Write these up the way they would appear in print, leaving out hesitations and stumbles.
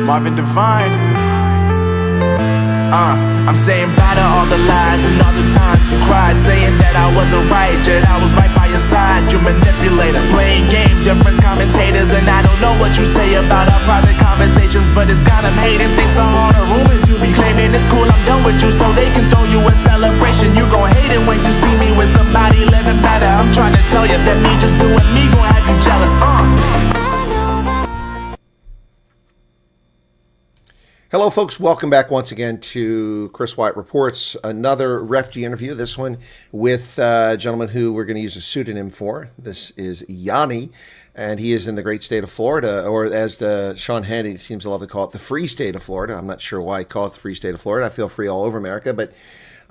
Marvin Divine. I'm saying bye to all the lies and all the times you cried, saying that I wasn't right, yet I was right by your side. You manipulator, playing games, your friends commentators, and I don't know what you say about our private conversations, but it's got them hating. Thanks to all the rumors you be claiming. It's cool, I'm done with you, so they can throw you a celebration. You gon' hate it when you see me with somebody living better. I'm trying to tell you that me just doing me gon' have you jealous. Hello, folks. Welcome back once again to Chris Wyatt Reports, another refugee interview, this one with a gentleman who we're going to use a pseudonym for. This is Jannie, and he is in the great state of Florida, or as Sean Hannity seems to love to call it, the free state of Florida. I'm not sure why he calls it the free state of Florida. I feel free all over America, but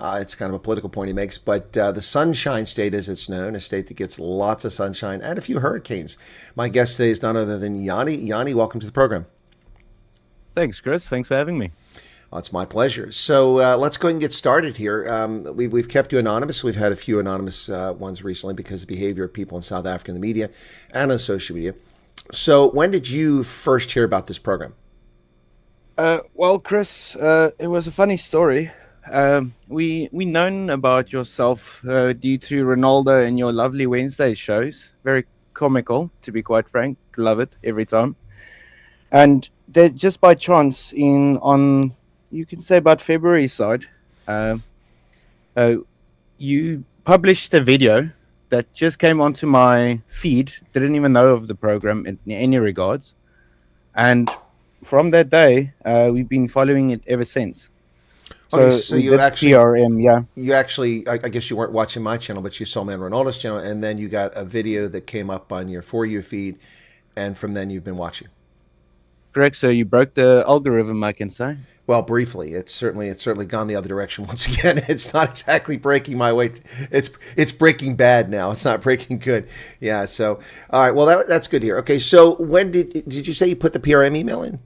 it's kind of a political point he makes. But the Sunshine State, as it's known, a state that gets lots of sunshine and a few hurricanes. My guest today is none other than Jannie. Jannie, welcome to the program. Thanks, Chris. Thanks for having me. Oh, it's my pleasure. So let's go ahead and get started here. We've kept you anonymous. We've had a few anonymous ones recently because of the behavior of people in South Africa in the media and on social media. So when did you first hear about this program? Well, Chris, it was a funny story. We known about yourself due to Ronaldo and your lovely Wednesday shows. Very comical, to be quite frank. Love it every time. And that just by chance, on you can say about February side, you published a video that just came onto my feed. Didn't even know of the program in any regards, and from that day, we've been following it ever since. So you actually PRM, yeah. You actually, I guess you weren't watching my channel, but you saw me on Ronaldo's channel, and then you got a video that came up on your For You feed, and from then you've been watching. Correct. So you broke the algorithm, I can say. Well, briefly, it's certainly gone the other direction once again. It's not exactly breaking my way. It's breaking bad now. It's not breaking good. Yeah. So, all right. Well, that's good here. Okay. So, when did you say you put the PRM email in?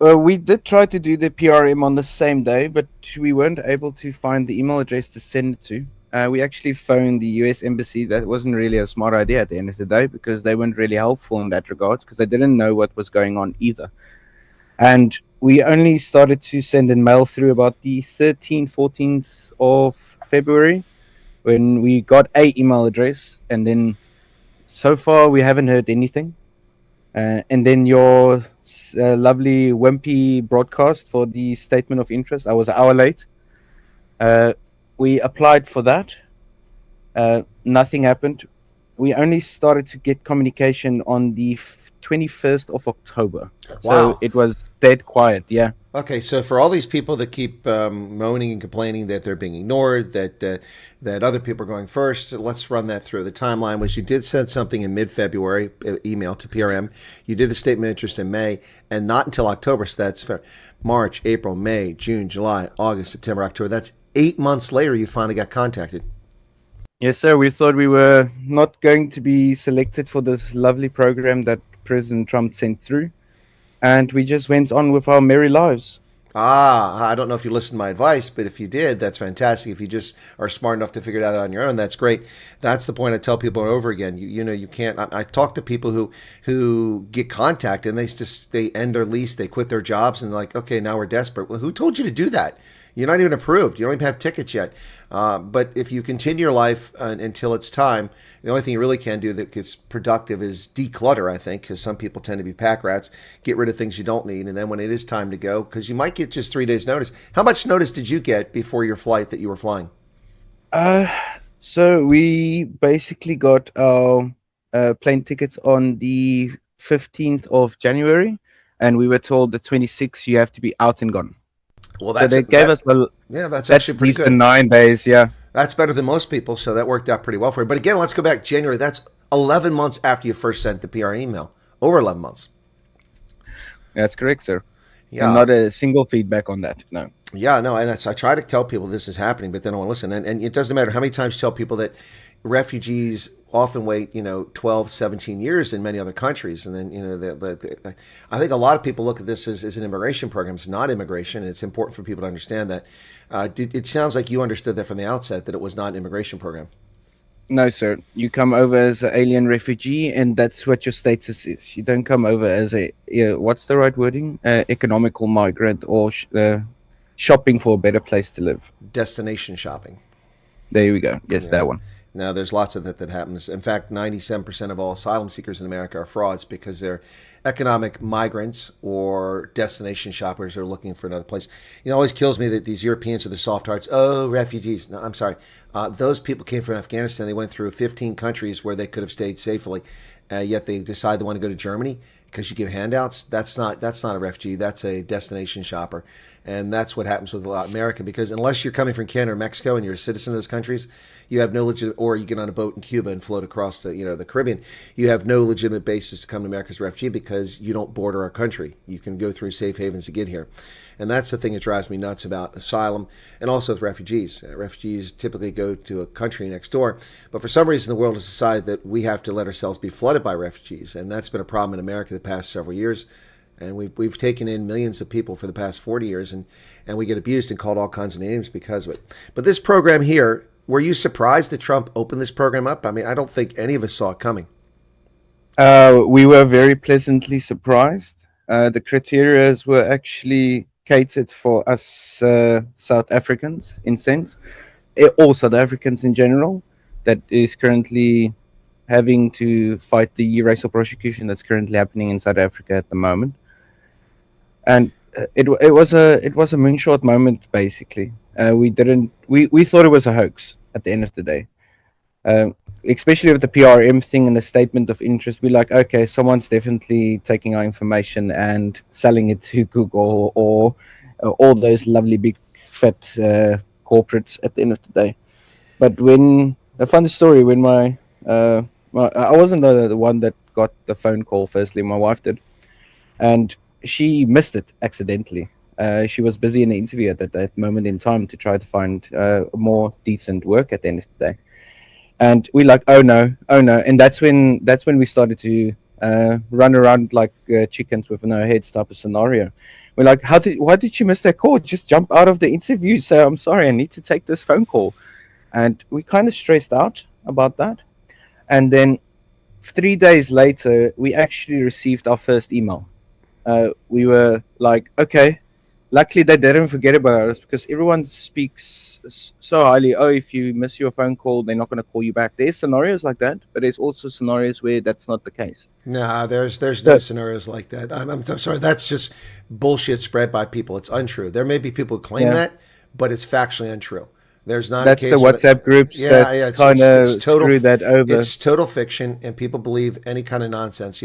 We did try to do the PRM on the same day, but we weren't able to find the email address to send it to. We actually phoned the US Embassy. That wasn't really a smart idea at the end of the day because they weren't really helpful in that regard because they didn't know what was going on either. And we only started to send in mail through about the 13th, 14th of February when we got a email address. And then so far we haven't heard anything. And then your lovely wimpy broadcast for the statement of interest, I was an hour late. We applied for that. Nothing happened. We only started to get communication on the 21st of October. Wow. So it was dead quiet, yeah. Okay, so for all these people that keep moaning and complaining that they're being ignored, that other people are going first, let's run that through. The timeline was you did send something in mid-February, email to PRM. You did a statement of interest in May, and not until October. So that's March, April, May, June, July, August, September, October. That's 8 months later you finally got contacted. Yes, sir. We thought we were not going to be selected for this lovely program that President Trump sent through. And we just went on with our merry lives. I don't know if you listened to my advice, but if you did, that's fantastic. If you just are smart enough to figure it out on your own, that's great. That's the point I tell people over again. You can't. I talk to people who get contacted and they end their lease, they quit their jobs, and like, okay, now we're desperate. Well, who told you to do that? You're not even approved. You don't even have tickets yet. But if you continue your life until it's time, the only thing you really can do that gets productive is declutter, I think, because some people tend to be pack rats, get rid of things you don't need. And then when it is time to go, because you might get just 3 days notice. How much notice did you get before your flight that you were flying? So we basically got our plane tickets on the 15th of January, and we were told the 26th you have to be out and gone. Well, that's so they gave us that's actually pretty good. 9 days, yeah. That's better than most people, so that worked out pretty well for you. But again, let's go back January. That's 11 months after you first sent the PR email. Over 11 months. That's correct, sir. Yeah. And not a single feedback on that, no. Yeah, no, and I try to tell people this is happening, but they don't want to listen. And it doesn't matter how many times you tell people that refugees often wait, 12, 17 years in many other countries. And then, I think a lot of people look at this as an immigration program. It's not immigration. And it's important for people to understand that. It sounds like you understood that from the outset, that it was not an immigration program. No, sir. You come over as an alien refugee, and that's what your status is. You don't come over as a what's the right wording? Economical migrant or shopping for a better place to live. Destination shopping. There we go. Yes, Yeah. that one. Now, there's lots of that happens. In fact, 97% of all asylum seekers in America are frauds because they're economic migrants or destination shoppers who are looking for another place. It always kills me that these Europeans with their soft hearts, oh, refugees. No, I'm sorry. Those people came from Afghanistan. They went through 15 countries where they could have stayed safely, yet they decide they want to go to Germany because you give handouts. That's not a refugee. That's a destination shopper. And that's what happens with a lot of America, because unless you're coming from Canada or Mexico and you're a citizen of those countries, you have no legitimate, or you get on a boat in Cuba and float across the Caribbean, you have no legitimate basis to come to America as a refugee because you don't border our country. You can go through safe havens to get here. And that's the thing that drives me nuts about asylum and also with refugees. Refugees typically go to a country next door, but for some reason the world has decided that we have to let ourselves be flooded by refugees, and that's been a problem in America the past several years. And we've taken in millions of people for the past 40 years, and we get abused and called all kinds of names because of it. But this program here, were you surprised that Trump opened this program up? I mean, I don't think any of us saw it coming. We were very pleasantly surprised. The criteria were actually catered for us South Africans, in sense, all South Africans in general, that is currently having to fight the racial prosecution that's currently happening in South Africa at the moment. And it was a moonshot moment, basically. We thought it was a hoax at the end of the day. Especially with the PRM thing and the statement of interest, we're like, okay, someone's definitely taking our information and selling it to Google or all those lovely big fat corporates at the end of the day. But when I found the story, when I wasn't the one that got the phone call. Firstly, my wife did, and she missed it accidentally. She was busy in the interview at that moment in time to try to find more decent work at the end of the day. And we're like, oh no, and that's when we started to run around like chickens with no heads type of scenario. We're like, why did you miss that call? Just jump out of the interview. Say, I'm sorry, I need to take this phone call. And we kind of stressed out about that. And then 3 days later, we actually received our first email. We were like, okay, luckily they didn't forget about us, because everyone speaks so highly. Oh, if you miss your phone call, they're not going to call you back. There's scenarios like that, but there's also scenarios where that's not the case. Nah, there's no scenarios like that. I'm sorry, that's just bullshit spread by people. It's untrue. There may be people who claim that, but it's factually untrue. There's not That's a case the WhatsApp groups that kind of screw that over. It's total fiction, and people believe any kind of nonsense.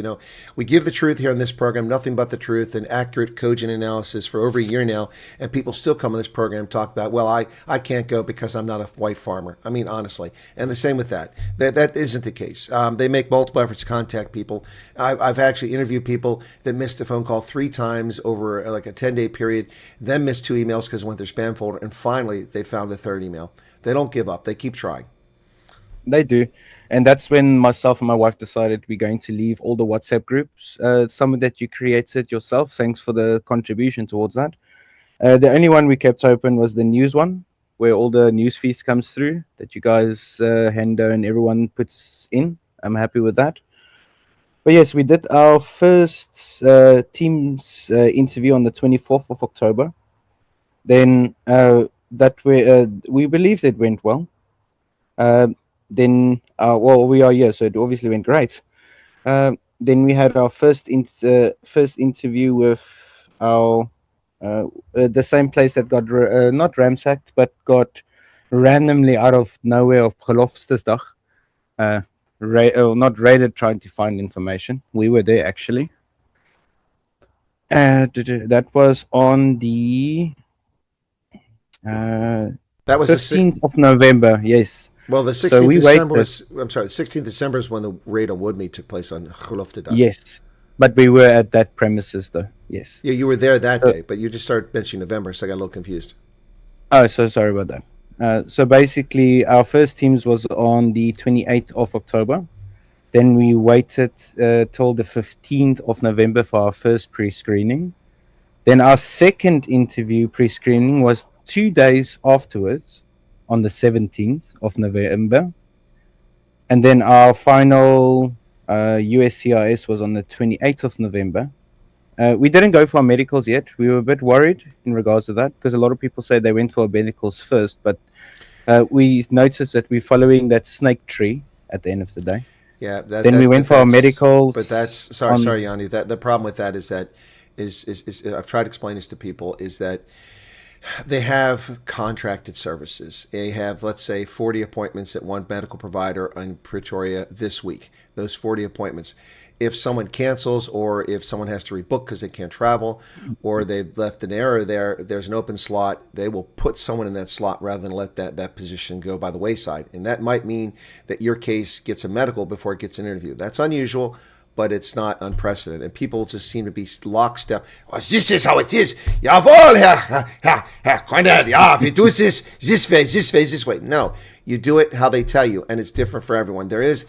We give the truth here on this program, nothing but the truth and accurate, cogent analysis for over a year now, and people still come on this program and talk about, well, I can't go because I'm not a white farmer. I mean, honestly. And the same with that. That isn't the case. They make multiple efforts to contact people. I've actually interviewed people that missed a phone call 3 times over like a 10-day period, then missed 2 emails because it went to their spam folder, and finally they found the 3rd email. They don't give up. They keep trying. They do. And that's when myself and my wife decided we're going to leave all the WhatsApp groups. Some that you created yourself. Thanks for the contribution towards that. The only one we kept open was the news one, where all the news feeds comes through that you guys, Hendo and everyone puts in. I'm happy with that. But yes, we did our first Teams interview on the 24th of October. Then we believed it went well. Then we are here, so it obviously went great. Then we had our first interview with our the same place that got not ransacked, but got randomly out of nowhere of Gelofstesdag. Not raided, trying to find information. We were there actually. That was on the that was 15th of November. Yes. Well, the 16th of December was. I'm sorry. The 16th of December is when the raid on Woodmead took place on Gelofstesdag. Yes, but we were at that premises, though. Yes. Yeah, you were there that day, but you just started mentioning November, so I got a little confused. Oh, so sorry about that. So basically, our first Teams was on the 28th of October. Then we waited till the 15th of November for our first pre-screening. Then our second interview pre-screening was 2 days afterwards, on the 17th of November. And then our final USCIS was on the 28th of November. We didn't go for our medicals yet. We were a bit worried in regards to that because a lot of people say they went for our medicals first, but we noticed that we're following that snake tree at the end of the day. Yeah. Then we went for our medicals. But that's sorry, Jannie. That the problem with that is I've tried to explain this to people is that they have contracted services. They have, let's say, 40 appointments at one medical provider in Pretoria this week. Those 40 appointments. If someone cancels or if someone has to rebook because they can't travel or they've left an error there's an open slot, they will put someone in that slot rather than let that position go by the wayside. And that might mean that your case gets a medical before it gets an interview. That's unusual, but it's not unprecedented. And people just seem to be lockstep. Oh, this is how it is. Jawohl, Herr Conrad. Ja, we do this way. No, you do it how they tell you, and it's different for everyone. There is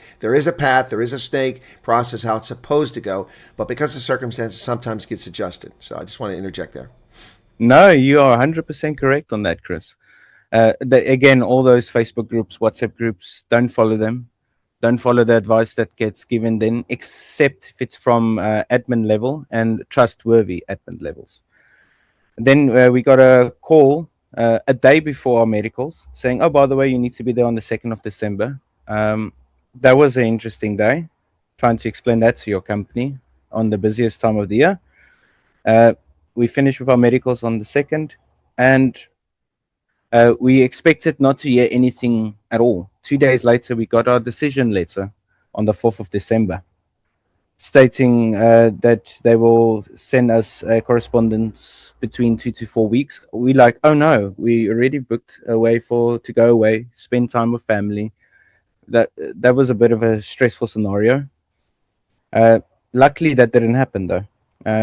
a path, there is a snake process how it's supposed to go, but because of circumstances, sometimes gets adjusted. So I just want to interject there. No, you are 100% correct on that, Chris. Again, all those Facebook groups, WhatsApp groups, don't follow them. Don't follow the advice that gets given then, except if it's from admin level and trustworthy admin levels. Then we got a call a day before our medicals saying, oh, by the way, you need to be there on the 2nd of December. That was an interesting day, trying to explain that to your company on the busiest time of the year. We finished with our medicals on the 2nd, and we expected not to hear anything at all. 2 days later, we got our decision letter on the 4th of December, stating that they will send us correspondence between 2 to 4 weeks. We like, oh no, we already booked away to go away, spend time with family. That was a bit of a stressful scenario. Luckily, that didn't happen though.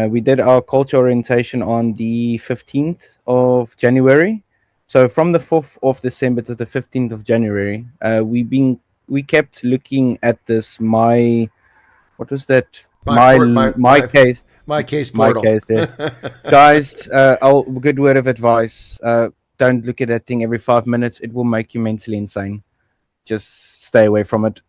We did our culture orientation on the 15th of January. So from the 4th of December to the 15th of January, we kept looking at this my case portal. Yeah. Guys, good word of advice. Don't look at that thing every 5 minutes. It will make you mentally insane. Just stay away from it.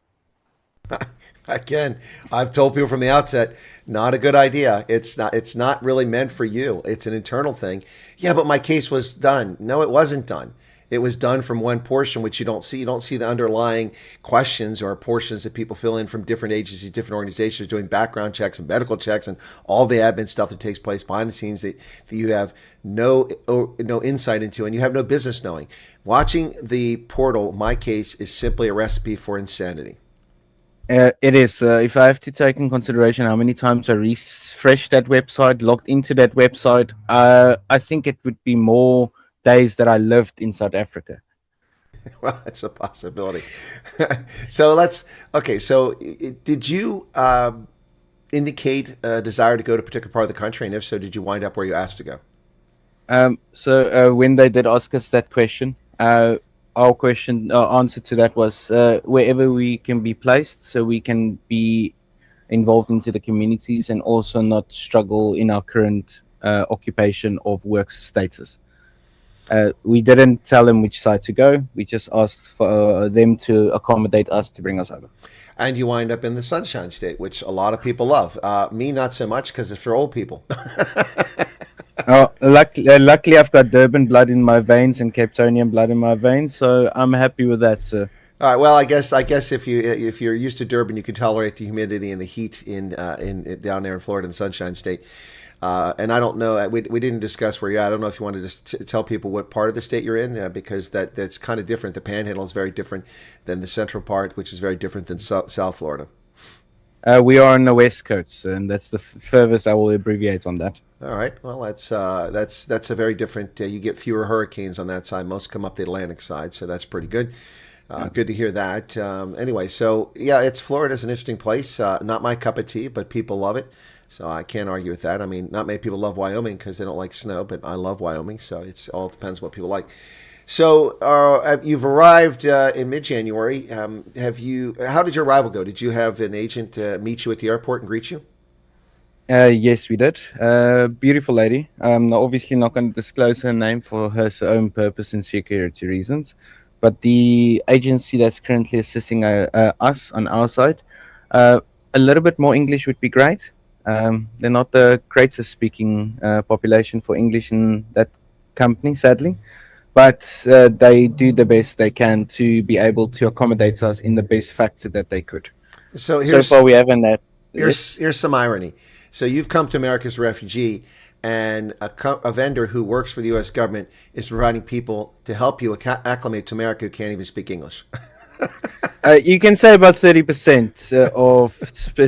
Again, I've told people from the outset, not a good idea. It's not really meant for you. It's an internal thing. Yeah, but my case was done. No, it wasn't done. It was done from one portion, which you don't see. You don't see the underlying questions or portions that people fill in from different agencies, different organizations doing background checks and medical checks and all the admin stuff that takes place behind the scenes that you have no insight into and you have no business knowing. Watching the portal, my case, is simply a recipe for insanity. It is. If I have to take in consideration how many times I refreshed that website, logged into that website, I think it would be more days that I lived in South Africa. Well, that's a possibility. So did you indicate a desire to go to a particular part of the country? And if so, did you wind up where you asked to go? So when they did ask us that question, our answer to that was wherever we can be placed so we can be involved into the communities and also not struggle in our current occupation of work status. We didn't tell them which side to go. We just asked for them to accommodate us to bring us over. And you wind up in the Sunshine State, which a lot of people love. Me, not so much, because it's for old people. Luckily, I've got Durban blood in my veins and Cape Townian blood in my veins, so I'm happy with that, sir. All right. Well, I guess if you're used to Durban, you can tolerate the humidity and the heat in down there in Florida, in the Sunshine State. And I don't know. We didn't discuss where you're at. I don't know if you wanted to tell people what part of the state you're in, because that's kind of different. The Panhandle is very different than the central part, which is very different than South Florida. We are on the West Coast, and that's the furthest I will abbreviate on that. All right. Well, that's a very different. You get fewer hurricanes on that side. Most come up the Atlantic side, so that's pretty good. Good to hear that. Anyway, so yeah, Florida's an interesting place. Not my cup of tea, but people love it. So I can't argue with that. I mean, not many people love Wyoming because they don't like snow, but I love Wyoming. So it all depends what people like. So you've arrived in mid-January. How did your arrival go? Did you have an agent meet you at the airport and greet you? Yes, we did. Beautiful lady. I'm obviously not going to disclose her name for her own purpose and security reasons. but the agency that's currently assisting us on our side, a little bit more English would be great. They're not the greatest speaking population for English in that company, sadly, but they do the best they can to be able to accommodate us in the best factor that they could. So far, we haven't had. Here's some irony. So you've come to America as a refugee, and a vendor who works for the U.S. government is providing people to help you acclimate to America who can't even speak English. You can say about 30% of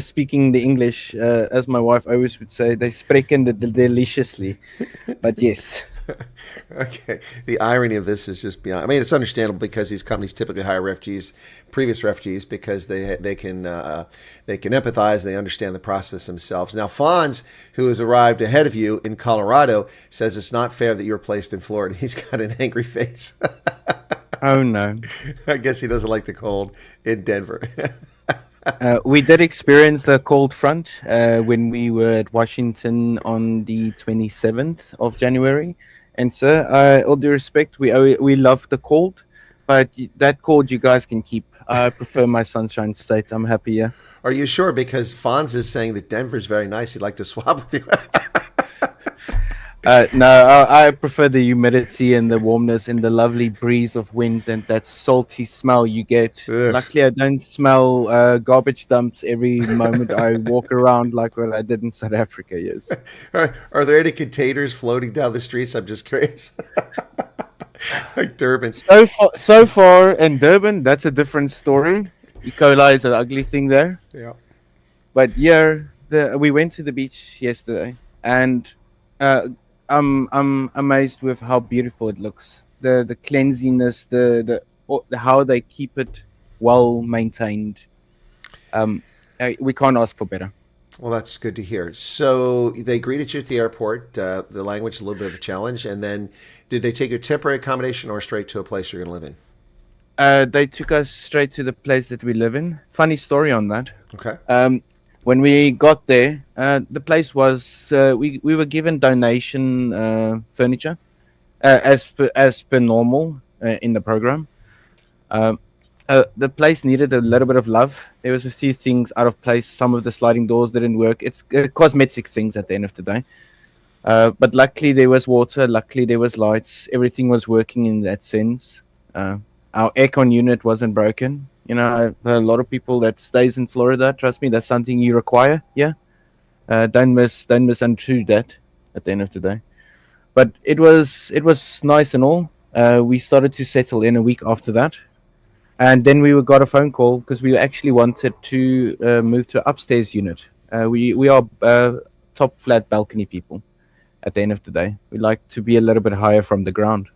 speaking the English, as my wife always would say, they spreken deliciously. But yes. Okay. The irony of this is just beyond. I mean, it's understandable because these companies typically hire previous refugees, because they can empathize. They understand the process themselves. Now, Fonz, who has arrived ahead of you in Colorado, says it's not fair that you were placed in Florida. He's got an angry face. Oh no! I guess he doesn't like the cold in Denver. We did experience the cold front when we were at Washington on the 27th of January. And sir, all due respect, we love the cold, but that cold you guys can keep. I prefer my sunshine state. I'm happier. Are you sure? Because Fonz is saying that Denver's very nice. He'd like to swap with you. No, I prefer the humidity and the warmness and the lovely breeze of wind and that salty smell you get. Ugh. Luckily, I don't smell garbage dumps every moment I walk around like what I did in South Africa. Yes. Are there any containers floating down the streets? I'm just curious. Like Durban. So far in Durban, that's a different story. E. coli is an ugly thing there. Yeah. But here, we went to the beach yesterday, and I'm amazed with how beautiful it looks. The cleanliness, the how they keep it well maintained. We can't ask for better. Well, that's good to hear. So they greeted you at the airport. The language a little bit of a challenge, and then did they take your temporary accommodation or straight to a place you're going to live in? They took us straight to the place that we live in. Funny story on that. Okay. When we got there, the place was we were given donation furniture as per normal in the program. The place needed a little bit of love. There was a few things out of place. Some of the sliding doors didn't work. It's cosmetic things at the end of the day. But luckily there was water. Luckily there was lights. Everything was working in that sense. Our aircon unit wasn't broken. You know, a lot of people that stays in Florida, trust me, that's something you require. Yeah, don't misunderstand that at the end of the day. But it was nice and all. We started to settle in a week after that, and then we got a phone call because we actually wanted to move to an upstairs unit. We are top flat balcony people. At the end of the day, we like to be a little bit higher from the ground,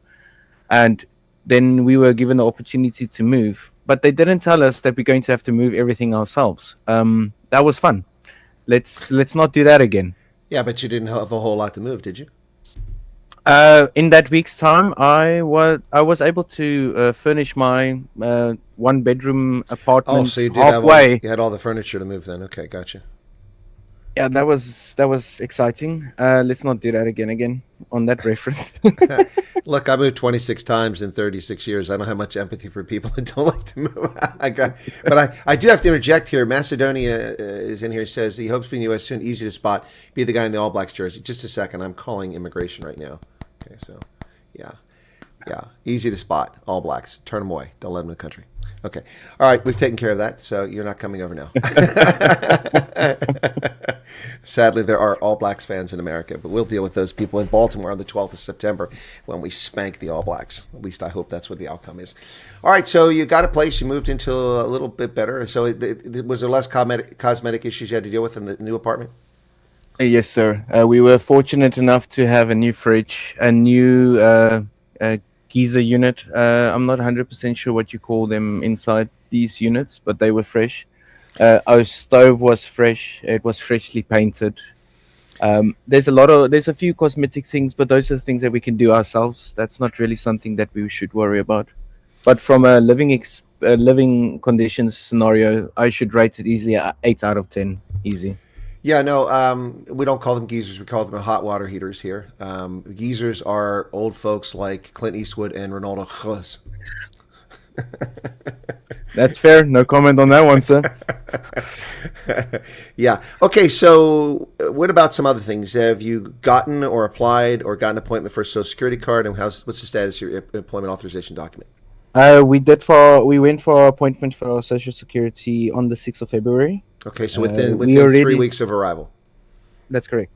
and then we were given the opportunity to move. But they didn't tell us that we're going to have to move everything ourselves. That was fun. Let's not do that again. Yeah, but you didn't have a whole lot to move, did you? In that week's time, I was able to furnish my one bedroom apartment. Oh, so you did halfway. You had all the furniture to move then. Okay, gotcha. Yeah, that was exciting. Let's not do that again on that reference. Look, I moved 26 times in 36 years. I don't have much empathy for people that don't like to move. But I do have to interject here. Macedonia is in here. Says he hopes to be in the U.S. soon. Easy to spot. Be the guy in the All Blacks jersey. Just a second. I'm calling immigration right now. Okay, so yeah, easy to spot. All Blacks. Turn them away. Don't let them in the country. Okay. All right. We've taken care of that. So you're not coming over now. Sadly, there are All Blacks fans in America, but we'll deal with those people in Baltimore on the 12th of September when we spank the All Blacks. At least I hope that's what the outcome is. All right. So you got a place. You moved into a little bit better. So was there less cosmetic issues you had to deal with in the new apartment? Yes, sir. We were fortunate enough to have a new fridge, a new geyser unit. I'm not 100% sure what you call them inside these units, but they were fresh. Our stove was fresh. It was freshly painted. There's a few cosmetic things, but those are the things that we can do ourselves. That's not really something that we should worry about. But from a living conditions scenario, I should rate it easily 8 out of 10. Easy. Yeah, no, we don't call them geezers. We call them hot water heaters here. Geezers are old folks like Clint Eastwood and Ronaldo Cruz. That's fair. No comment on that one, sir. Yeah. Okay. So, what about some other things? Have you gotten or applied or gotten an appointment for a Social Security card? And what's the status of your employment authorization document? We went for our appointment for our Social Security on the 6th of February. Okay. So we within already- 3 weeks of arrival. That's correct.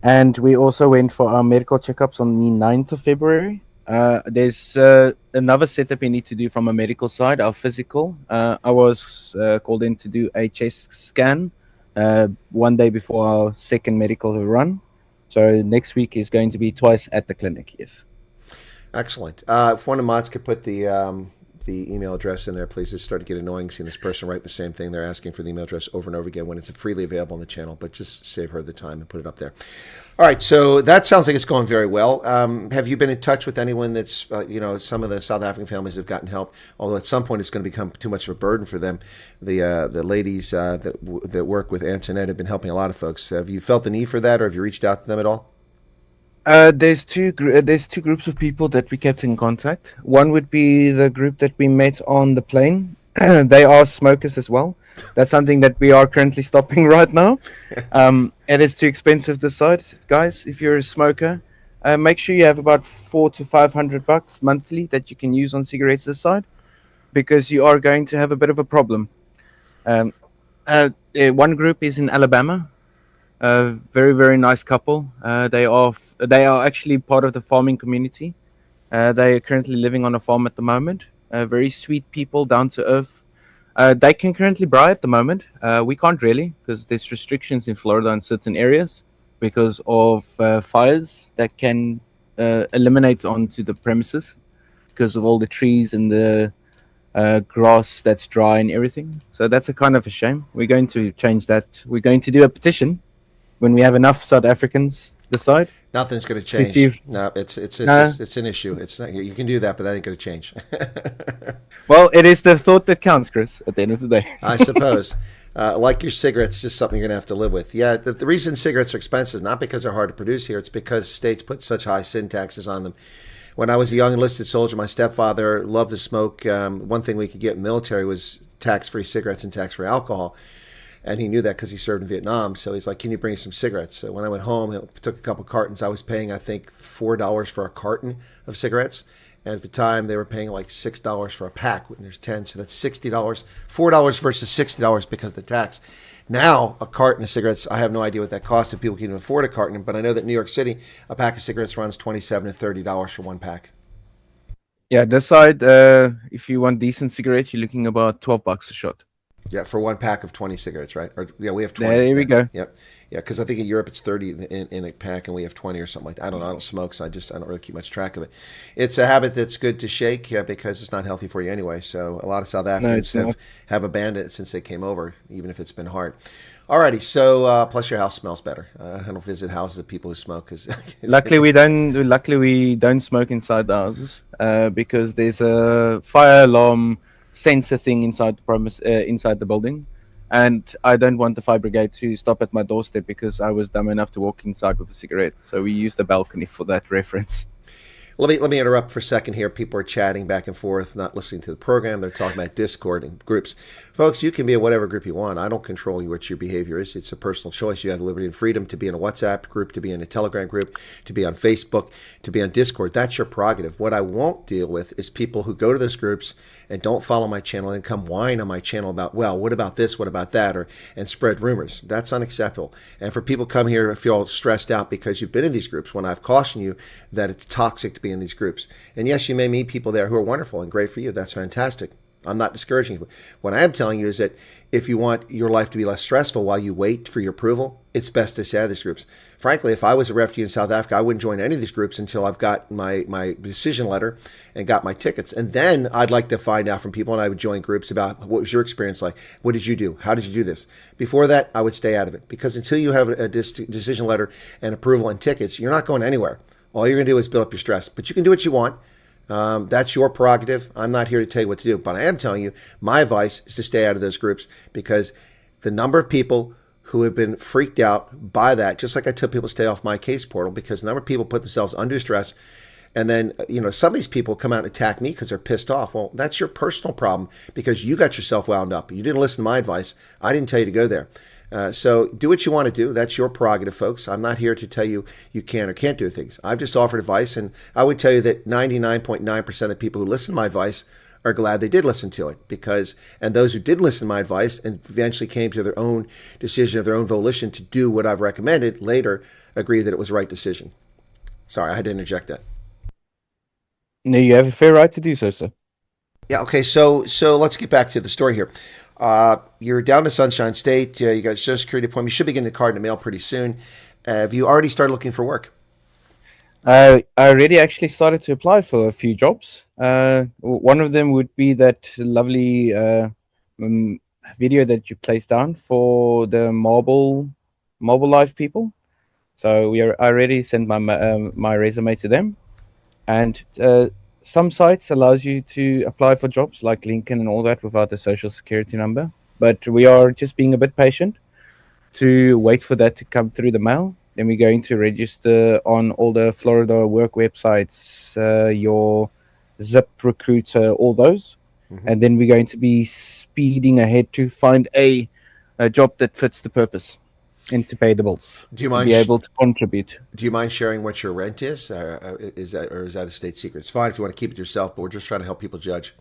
And we also went for our medical checkups on the 9th of February. There's another setup you need to do from a medical side, our physical. I was called in to do a chest scan 1 day before our second medical run. So next week is going to be twice at the clinic, yes. Excellent. If one of the mods could put the email address in there, please. It's starting to get annoying seeing this person write the same thing. They're asking for the email address over and over again when it's freely available on the channel, but just save her the time and put it up there. All right, so that sounds like it's going very well. Have you been in touch with anyone that's, some of the South African families have gotten help, although at some point it's going to become too much of a burden for them. The ladies that work with Antoinette have been helping a lot of folks. Have you felt the need for that, or have you reached out to them at all? There's two groups of people that we kept in contact. One would be the group that we met on the plane. They are smokers as well. That's something that we are currently stopping right now. It is too expensive this side, guys. If you're a smoker, make sure you have about $400 to $500 monthly that you can use on cigarettes this side, because you are going to have a bit of a problem. One group is in Alabama. A very, very nice couple. They are actually part of the farming community. They are currently living on a farm at the moment. Very sweet people, down to earth. They can currently buy at the moment. We can't really, because there's restrictions in Florida in certain areas because of fires that can eliminate onto the premises because of all the trees and the grass that's dry and everything. So that's a kind of a shame. We're going to change that. We're going to do a petition when we have enough South Africans decide. Nothing's going to change. See, no, it's an issue. It's not, you can do that, but that ain't going to change. Well, it is the thought that counts, Chris, at the end of the day. I suppose. Like your cigarettes, just something you're going to have to live with. Yeah, the reason cigarettes are expensive, not because they're hard to produce here, it's because states put such high sin taxes on them. When I was a young enlisted soldier, my stepfather loved to smoke. One thing we could get in the military was tax-free cigarettes and tax-free alcohol. And he knew that because he served in Vietnam. So he's like, can you bring me some cigarettes? So when I went home, I took a couple cartons. I was paying, I think, $4 for a carton of cigarettes. And at the time, they were paying like $6 for a pack. When there's 10, so that's $60. $4 versus $60 because of the tax. Now, a carton of cigarettes, I have no idea what that costs if people can even afford a carton. But I know that in New York City, a pack of cigarettes runs $27 to $30 for one pack. Yeah, this side, if you want decent cigarettes, you're looking about $12 a shot. Yeah, for one pack of 20 cigarettes, right? Or yeah, we have 20. There we go. Yep. Yeah, because I think in Europe it's 30 in a pack, and we have 20 or something like that. I don't know. I don't smoke, so I don't really keep much track of it. It's a habit that's good to shake because it's not healthy for you anyway. So a lot of South Africans have abandoned it since they came over, even if it's been hard. Alrighty, so plus your house smells better. I don't visit houses of people who smoke because luckily we don't smoke inside the houses because there's a fire alarm sensor thing inside the premise, inside the building, and I don't want the fire brigade to stop at my doorstep because I was dumb enough to walk inside with a cigarette. So we use the balcony for that reference. Let me interrupt for a second here. People are chatting back and forth, not listening to the program. They're talking about Discord and groups. Folks, you can be in whatever group you want. I don't control what your behavior is. It's a personal choice. You have the liberty and freedom to be in a WhatsApp group, to be in a Telegram group, to be on Facebook, to be on Discord. That's your prerogative. What I won't deal with is people who go to those groups and don't follow my channel and come whine on my channel about, well, what about this, what about that, and spread rumors. That's unacceptable. And for people come here and feel stressed out because you've been in these groups when I've cautioned you that it's toxic to be in these groups. And yes, you may meet people there who are wonderful and great for you. That's fantastic. I'm not discouraging you. What I am telling you is that if you want your life to be less stressful while you wait for your approval, it's best to stay out of these groups. Frankly, if I was a refugee in South Africa, I wouldn't join any of these groups until I've got my decision letter and got my tickets. And then I'd like to find out from people, and I would join groups about what was your experience like? What did you do? How did you do this? Before that, I would stay out of it. Because until you have a decision letter and approval and tickets, you're not going anywhere. All you're going to do is build up your stress. But you can do what you want. That's your prerogative. I'm not here to tell you what to do. But I am telling you, my advice is to stay out of those groups because the number of people who have been freaked out by that, just like I tell people to stay off my case portal, because the number of people put themselves under stress And then, some of these people come out and attack me because they're pissed off. Well, that's your personal problem because you got yourself wound up. You didn't listen to my advice. I didn't tell you to go there. So do what you want to do. That's your prerogative, folks. I'm not here to tell you you can or can't do things. I've just offered advice, and I would tell you that 99.9% of the people who listen to my advice are glad they did listen to it, and those who did listen to my advice and eventually came to their own decision of their own volition to do what I've recommended later agree that it was the right decision. Sorry, I had to interject that. No, you have a fair right to do so, sir. Yeah, okay, so let's get back to the story here. You're down to Sunshine State. You got a Social Security appointment. You should be getting the card in the mail pretty soon. Have you already started looking for work? I already actually started to apply for a few jobs. One of them would be that lovely video that you placed down for the mobile life people. So I already sent my resume to them, and some sites allows you to apply for jobs like LinkedIn and all that without a social security number. But we are just being a bit patient to wait for that to come through the mail. Then we're going to register on all the Florida work websites, your Zip Recruiter, all those. Mm-hmm. And then we're going to be speeding ahead to find a job that fits the purpose and to pay the bills. Do you mind be able to contribute? Do you mind sharing what your rent is? Is that a state secret? It's fine if you want to keep it yourself, but we're just trying to help people judge.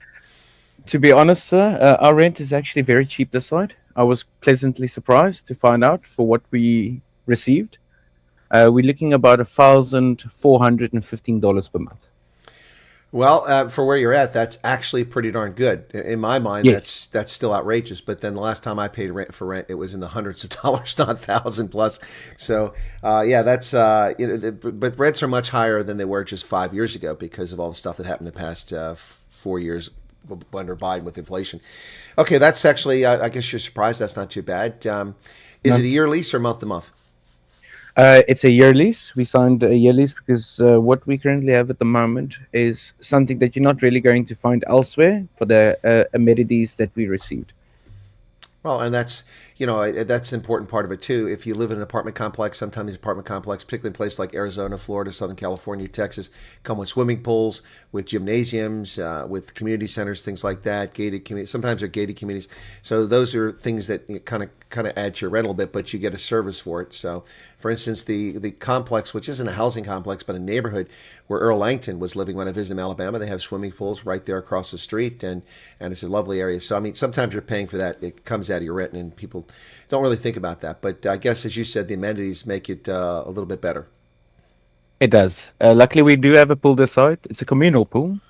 To be honest, sir, our rent is actually very cheap this side. I was pleasantly surprised to find out for what we received. We're looking about $1,415 per month. Well, for where you're at, that's actually pretty darn good. In my mind, yes. That's still outrageous. But then the last time I paid rent, it was in the hundreds of dollars, not $1,000 plus. So, that's. But rents are much higher than they were just 5 years ago because of all the stuff that happened the past 4 years under Biden with inflation. Okay, that's actually. I guess you're surprised. That's not too bad. Is it a year lease or month to month? It's a year lease. We signed a year lease because what we currently have at the moment is something that you're not really going to find elsewhere for the amenities that we received. Well, and that's an important part of it too. If you live in an apartment complex, sometimes these apartment complexes, particularly in places like Arizona, Florida, Southern California, Texas, come with swimming pools, with gymnasiums, with community centers, things like that. Gated communities. Sometimes they're gated communities. So those are things that kind of add to your rent a little bit, but you get a service for it. So, for instance, the complex, which isn't a housing complex, but a neighborhood where Earl Langton was living when I visited Alabama, they have swimming pools right there across the street, and it's a lovely area. So, I mean, sometimes you're paying for that. It comes out of your rent, and people don't really think about that. But I guess, as you said, the amenities make it a little bit better. It does. Luckily, we do have a pool this side. It's a communal pool,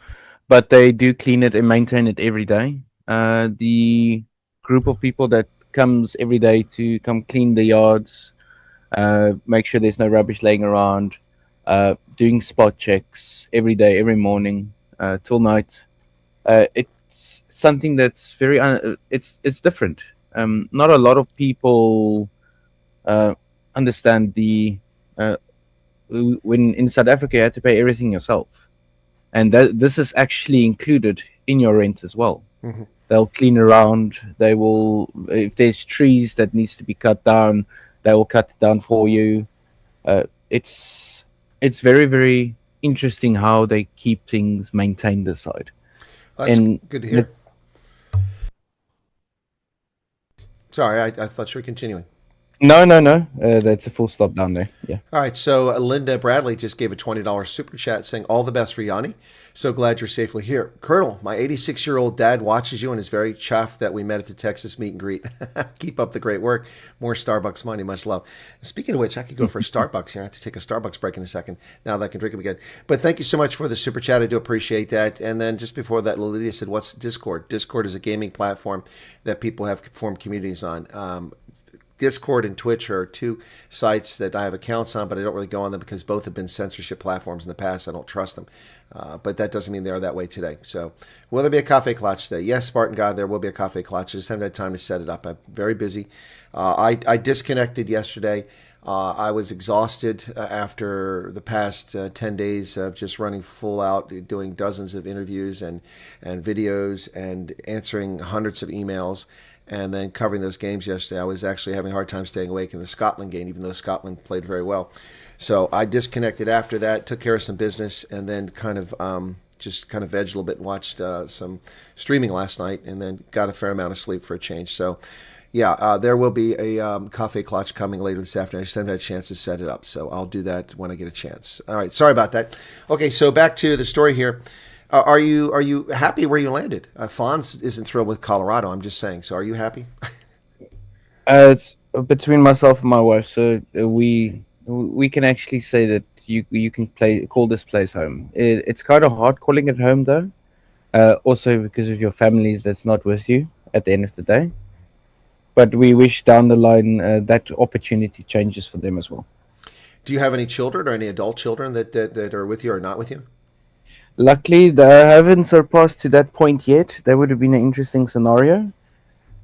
but they do clean it and maintain it every day. The group of people that comes every day to come clean the yards, make sure there's no rubbish laying around, doing spot checks every day, every morning till night. It's something that's very it's different. Not a lot of people understand the when in South Africa you had to pay everything yourself, and this is actually included in your rent as well. Mm-hmm. They'll clean around. They will, if there's trees that needs to be cut down, they will cut it down for you. It's very, very interesting how they keep things maintained this side. That's good to hear. Sorry, I thought you were continuing. No. That's a full stop down there. Yeah. All right. So Linda Bradley just gave a $20 super chat saying, "All the best for Jannie. So glad you're safely here. Colonel, my 86-year-old dad watches you and is very chuffed that we met at the Texas meet and greet. Keep up the great work. More Starbucks money. Much love." Speaking of which, I could go for a Starbucks here. I have to take a Starbucks break in a second now that I can drink them again. But thank you so much for the super chat. I do appreciate that. And then just before that, Lydia said, "What's Discord?" Discord is a gaming platform that people have formed communities on. Discord and Twitch are two sites that I have accounts on, but I don't really go on them because both have been censorship platforms in the past. I don't trust them. But that doesn't mean they are that way today. So will there be a Cafe Clutch today? Yes, Spartan God, there will be a Cafe Clutch. I just haven't had time to set it up. I'm very busy. I disconnected yesterday. I was exhausted after the past 10 days of just running full out, doing dozens of interviews and videos and answering hundreds of emails. and then covering those games yesterday. I was actually having a hard time staying awake in the Scotland game, even though Scotland played very well. So I disconnected after that, took care of some business, and then just kind of vegged a little bit and watched some streaming last night, and then got a fair amount of sleep for a change. So, yeah, there will be a Cafe Clutch coming later this afternoon. I just haven't had a chance to set it up, so I'll do that when I get a chance. All right, sorry about that. Okay, so back to the story here. Are you happy where you landed? Fonz isn't thrilled with Colorado, I'm just saying. So are you happy? It's between myself and my wife, so we can actually say that you can call this place home. It's kind of hard calling it home though, also because of your families that's not with you at the end of the day. But we wish down the line that opportunity changes for them as well. Do you have any children or any adult children that are with you or not with you? Luckily, they haven't surpassed to that point yet. That would have been an interesting scenario.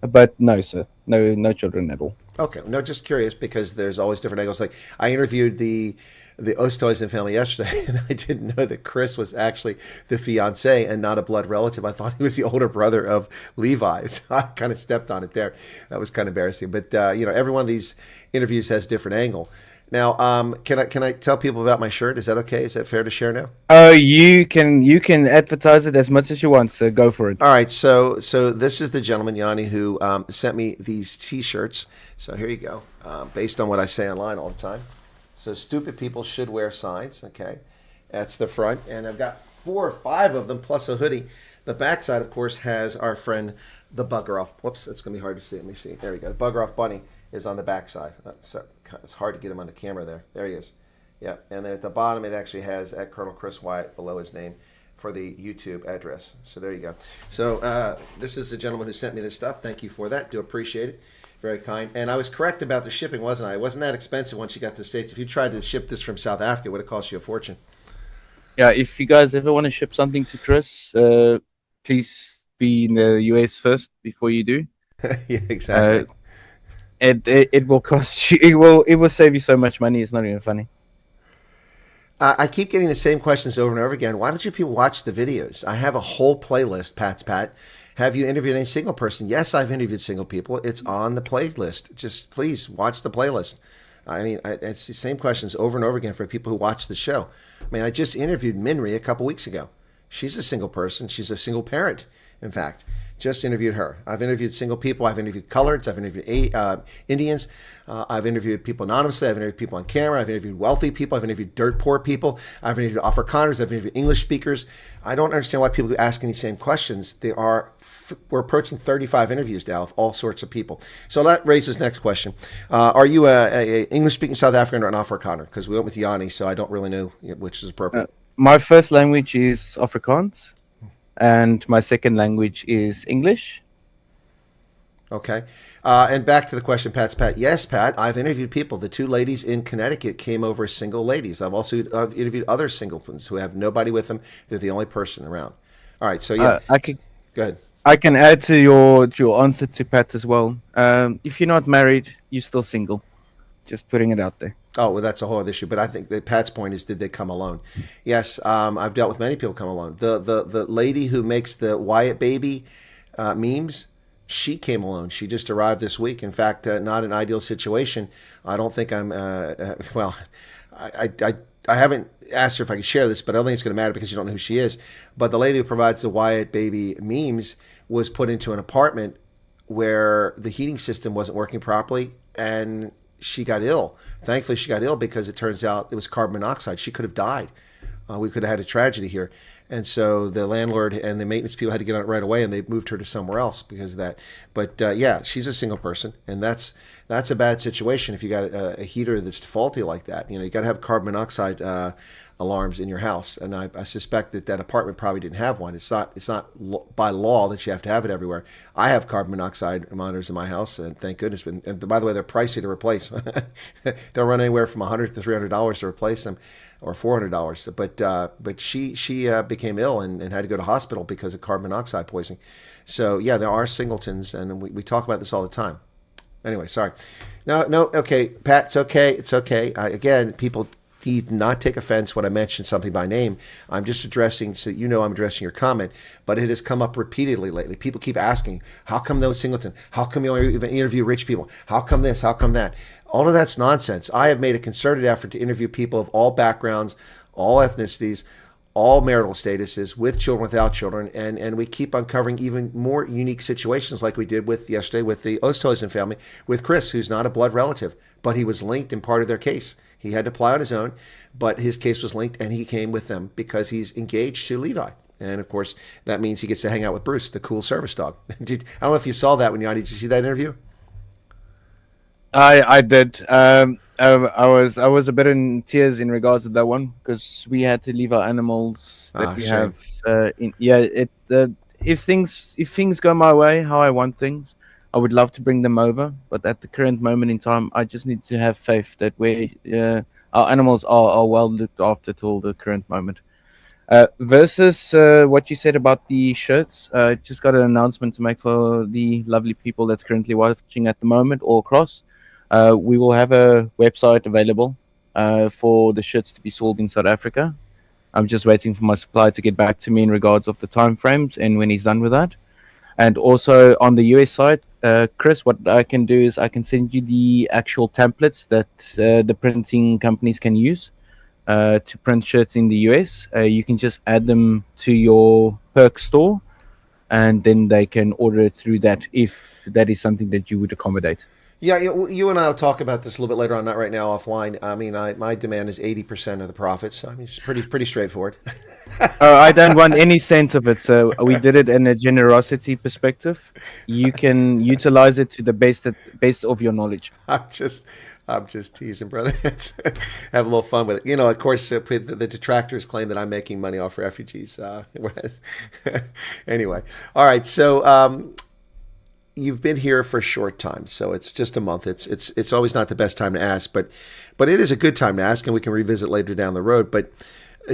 But no, sir. No children at all. Okay. No, just curious because there's always different angles. Like I interviewed the Oosthuizen family yesterday, and I didn't know that Chris was actually the fiance and not a blood relative. I thought he was the older brother of Levi. So I kind of stepped on it there. That was kind of embarrassing. But every one of these interviews has a different angle. Now, can I tell people about my shirt? Is that okay? Is that fair to share now? You can advertise it as much as you want, so go for it. All right. So this is the gentleman, Jannie, who sent me these T-shirts. So here you go. Based on what I say online all the time. So stupid people should wear signs. Okay, that's the front, and I've got 4 or 5 of them plus a hoodie. The backside, of course, has our friend the Bugger Off. Whoops, that's gonna be hard to see. Let me see. There we go. The Bugger Off Bunny is on the backside. So it's hard to get him on the camera there. There he is. Yeah, and then at the bottom it actually has at Colonel Chris Wyatt below his name for the YouTube address. So there you go. So this is the gentleman who sent me this stuff. Thank you for that. Do appreciate it. Very kind. And I was correct about the shipping, wasn't I? It wasn't that expensive once you got to the States. If you tried to ship this from South Africa, it would have cost you a fortune. Yeah, if you guys ever want to ship something to Chris, please be in the US first before you do. Yeah, exactly. It will cost you. It will save you so much money. It's not even funny. I keep getting the same questions over and over again. Why don't you people watch the videos? I have a whole playlist, Pat. Have you interviewed any single person? Yes, I've interviewed single people. It's on the playlist. Just please watch the playlist. I mean, it's the same questions over and over again for people who watch the show. I mean, I just interviewed Minri a couple weeks ago. She's a single person. She's a single parent, in fact. Just interviewed her. I've interviewed single people. I've interviewed coloreds. I've interviewed Indians. I've interviewed people anonymously. I've interviewed people on camera. I've interviewed wealthy people. I've interviewed dirt poor people. I've interviewed Afrikaners. I've interviewed English speakers. I don't understand why people are asking these same questions. We're approaching 35 interviews now of all sorts of people. So that raises next question. Are you a English-speaking South African or an Afrikaner? Because we went with Jannie, so I don't really know which is appropriate. My first language is Afrikaans. And my second language is English. Okay. And back to the question, Pat. Yes, Pat, I've interviewed people. The 2 ladies in Connecticut came over as single ladies. I've interviewed other singletons who have nobody with them. They're the only person around. All right. So, yeah. Go ahead. I can add to your answer to Pat as well. If you're not married, you're still single. Just putting it out there. Oh, well, that's a whole other issue. But I think that Pat's point is, did they come alone? Yes, I've dealt with many people come alone. The lady who makes the Wyatt baby memes, she came alone. She just arrived this week. In fact, not an ideal situation. I don't think I'm, well, I haven't asked her if I could share this, but I don't think it's going to matter because you don't know who she is. But the lady who provides the Wyatt baby memes was put into an apartment where the heating system wasn't working properly, and she got ill. Thankfully, she got ill because it turns out it was carbon monoxide. She could have died. We could have had a tragedy here. And so the landlord and the maintenance people had to get on it right away, and they moved her to somewhere else because of that. But yeah, she's a single person, and that's a bad situation if you got a heater that's faulty like that. You got to have carbon monoxide alarms in your house, and I suspect that apartment probably didn't have one. It's not by law that you have to have it everywhere. I have carbon monoxide monitors in my house, and thank goodness. And by the way, they're pricey to replace. They'll run anywhere from $100 to $300 to replace them, or $400. But she became ill and had to go to hospital because of carbon monoxide poisoning. So yeah, there are singletons, and we talk about this all the time. Anyway, sorry. No, okay, Pat, it's okay. Again, people need not take offense when I mention something by name. I'm just addressing, so you know I'm addressing your comment, but it has come up repeatedly lately. People keep asking, how come no Singleton? How come you only interview rich people? How come this? How come that? All of that's nonsense. I have made a concerted effort to interview people of all backgrounds, all ethnicities, all marital statuses, with children, without children, and we keep uncovering even more unique situations like we did with yesterday with the Oosthuizen family, with Chris, who's not a blood relative, but he was linked in part of their case. He had to apply on his own, but his case was linked, and he came with them because he's engaged to Levi. And, of course, that means he gets to hang out with Bruce, the cool service dog. I don't know if you saw that when did you see that interview? I did. I was a bit in tears in regards to that one because we had to leave our animals that we shame. have. If things go my way, how I want things, I would love to bring them over. But at the current moment in time, I just need to have faith that our animals are well looked after till the current moment. Versus what you said about the shirts, just got an announcement to make for the lovely people that's currently watching at the moment all across. We will have a website available for the shirts to be sold in South Africa. I'm just waiting for my supplier to get back to me in regards of the time frames and when he's done with that. And also on the US side, Chris, what I can do is I can send you the actual templates that the printing companies can use to print shirts in the US. You can just add them to your perk store, and then they can order it through that if that is something that you would accommodate. Yeah, you and I will talk about this a little bit later on, not right now, offline. I mean, my demand is 80% of the profits. So, I mean, it's pretty straightforward. I don't want any cent of it, so we did it in a generosity perspective. You can utilize it to the best of your knowledge. I'm just teasing, brother. Have a little fun with it. You know, of course, the detractors claim that I'm making money off refugees. Whereas, anyway, all right. So, you've been here for a short time, so it's just a month. It's always not the best time to ask, but it is a good time to ask, and we can revisit later down the road. But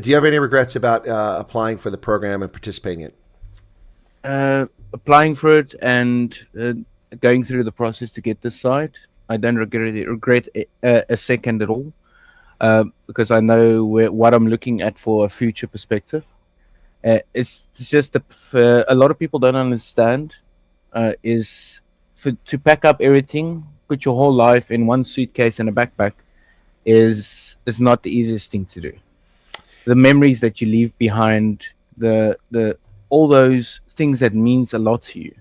do you have any regrets about applying for the program and participating in it? Applying for it and going through the process to get this side, I don't regret a second at all, because I know what I'm looking at for a future perspective. It's just a lot of people don't understand. To pack up everything, put your whole life in one suitcase and a backpack is not the easiest thing to do. The memories that you leave behind, the all those things that means a lot to you,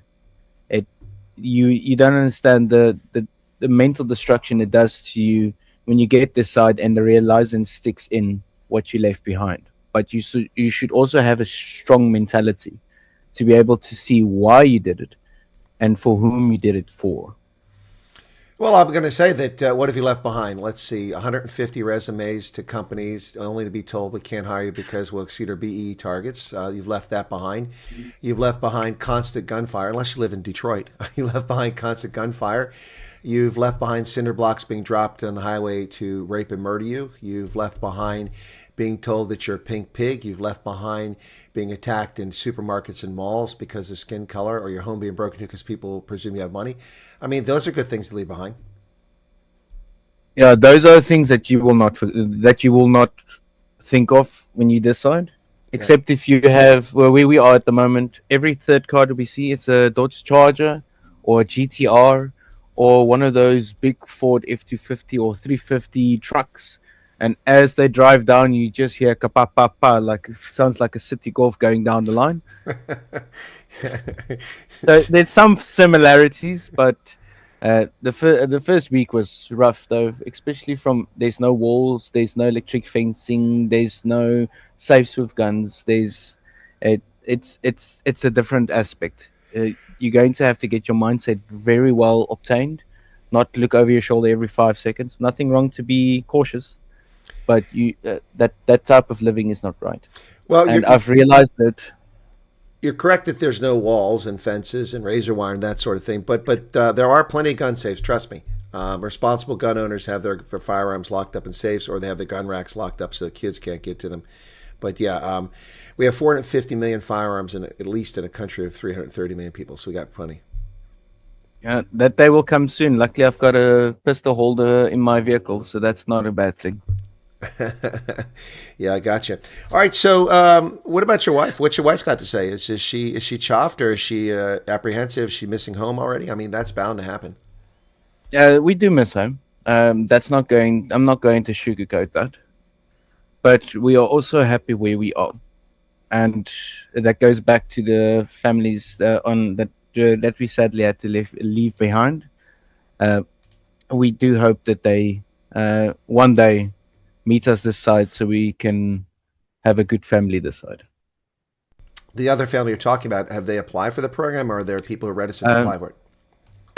you don't understand the mental destruction it does to you when you get this side and the realizing sticks in what you left behind. But you should also have a strong mentality to be able to see why you did it and for whom you did it for. Well, I'm going to say that what have you left behind? Let's see, 150 resumes to companies, only to be told we can't hire you because we'll exceed our BEE targets. You've left that behind. You've left behind constant gunfire, unless you live in Detroit. You left behind constant gunfire. You've left behind cinder blocks being dropped on the highway to rape and murder you. You've left behind being told that you're a pink pig. You've left behind being attacked in supermarkets and malls because of skin color, or your home being broken into because people presume you have money. I mean, those are good things to leave behind. Yeah, those are things that you will not think of when you decide. Except if you have, where we are at the moment, every third car that we see is a Dodge Charger or a GTR or one of those big Ford F-250 or 350 trucks. And as they drive down, you just hear ka-pa-pa-pa, like sounds like a city golf going down the line. So there's some similarities, but the first week was rough, though, especially from there's no walls, there's no electric fencing, there's no safes with guns. It's a different aspect. You're going to have to get your mindset very well obtained, not look over your shoulder every 5 seconds. Nothing wrong to be cautious. But that type of living is not right. Well, and I've realized that. You're correct that there's no walls and fences and razor wire and that sort of thing. But there are plenty of gun safes. Trust me. Responsible gun owners have their firearms locked up in safes, or they have their gun racks locked up so the kids can't get to them. But yeah, we have 450 million firearms at least in a country of 330 million people. So we got plenty. Yeah, that day will come soon. Luckily, I've got a pistol holder in my vehicle, so that's not a bad thing. Yeah, I got you. All right. So, what about your wife? What's your wife got to say? Is she chuffed, or is she apprehensive? Is she missing home already? I mean, that's bound to happen. We do miss home. That's not going. I'm not going to sugarcoat that. But we are also happy where we are, and that goes back to the families on that we sadly had to leave behind. Uh, we do hope that they one day meet us this side, so we can have a good family this side. The other family you're talking about, have they applied for the program, or are there people who are reticent to Um, apply for it?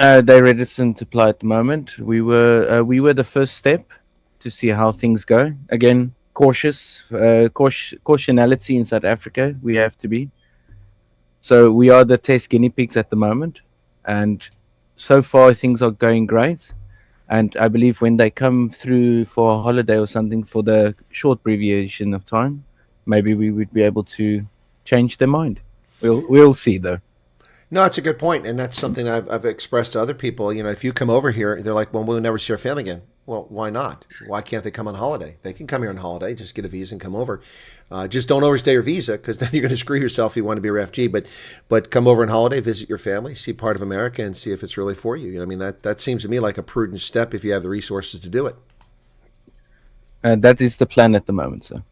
they're reticent to apply at the moment. We were the first step to see how things go. Again, cautionality in South Africa. We have to be. So we are the test guinea pigs at the moment, and so far things are going great. And I believe when they come through for a holiday or something for the short abbreviation of time, maybe we would be able to change their mind. We'll see though. No, it's a good point, and that's something I've expressed to other people. You know, if you come over here, they're like, "Well, we'll never see our family again." Well, why not? Why can't they come on holiday? They can come here on holiday, just get a visa and come over. Just don't overstay your visa, because then you're going to screw yourself if you want to be a refugee. But come over on holiday, visit your family, see part of America, and see if it's really for you. You know, I mean, that seems to me like a prudent step if you have the resources to do it. That is the plan at the moment, sir.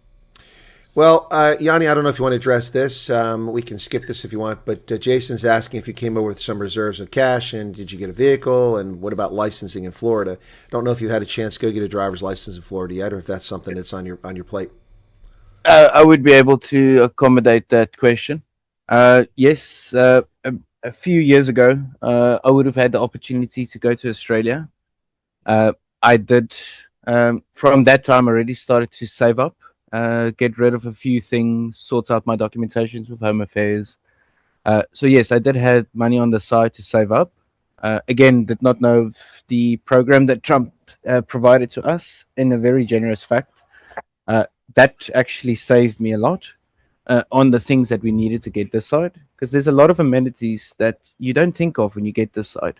Well, Jannie, I don't know if you want to address this. We can skip this if you want, but Jason's asking if you came over with some reserves of cash, and did you get a vehicle, and what about licensing in Florida? I don't know if you had a chance to go get a driver's license in Florida yet, or if that's something that's on your plate. I would be able to accommodate that question. Yes, a few years ago, I would have had the opportunity to go to Australia. I did. From that time, I already started to save up, get rid of a few things, sort out my documentations with Home Affairs. So yes, I did have money on the side to save up. Again, did not know of the program that Trump provided to us in a very generous fact. That actually saved me a lot on the things that we needed to get this side, because there's a lot of amenities that you don't think of when you get this side.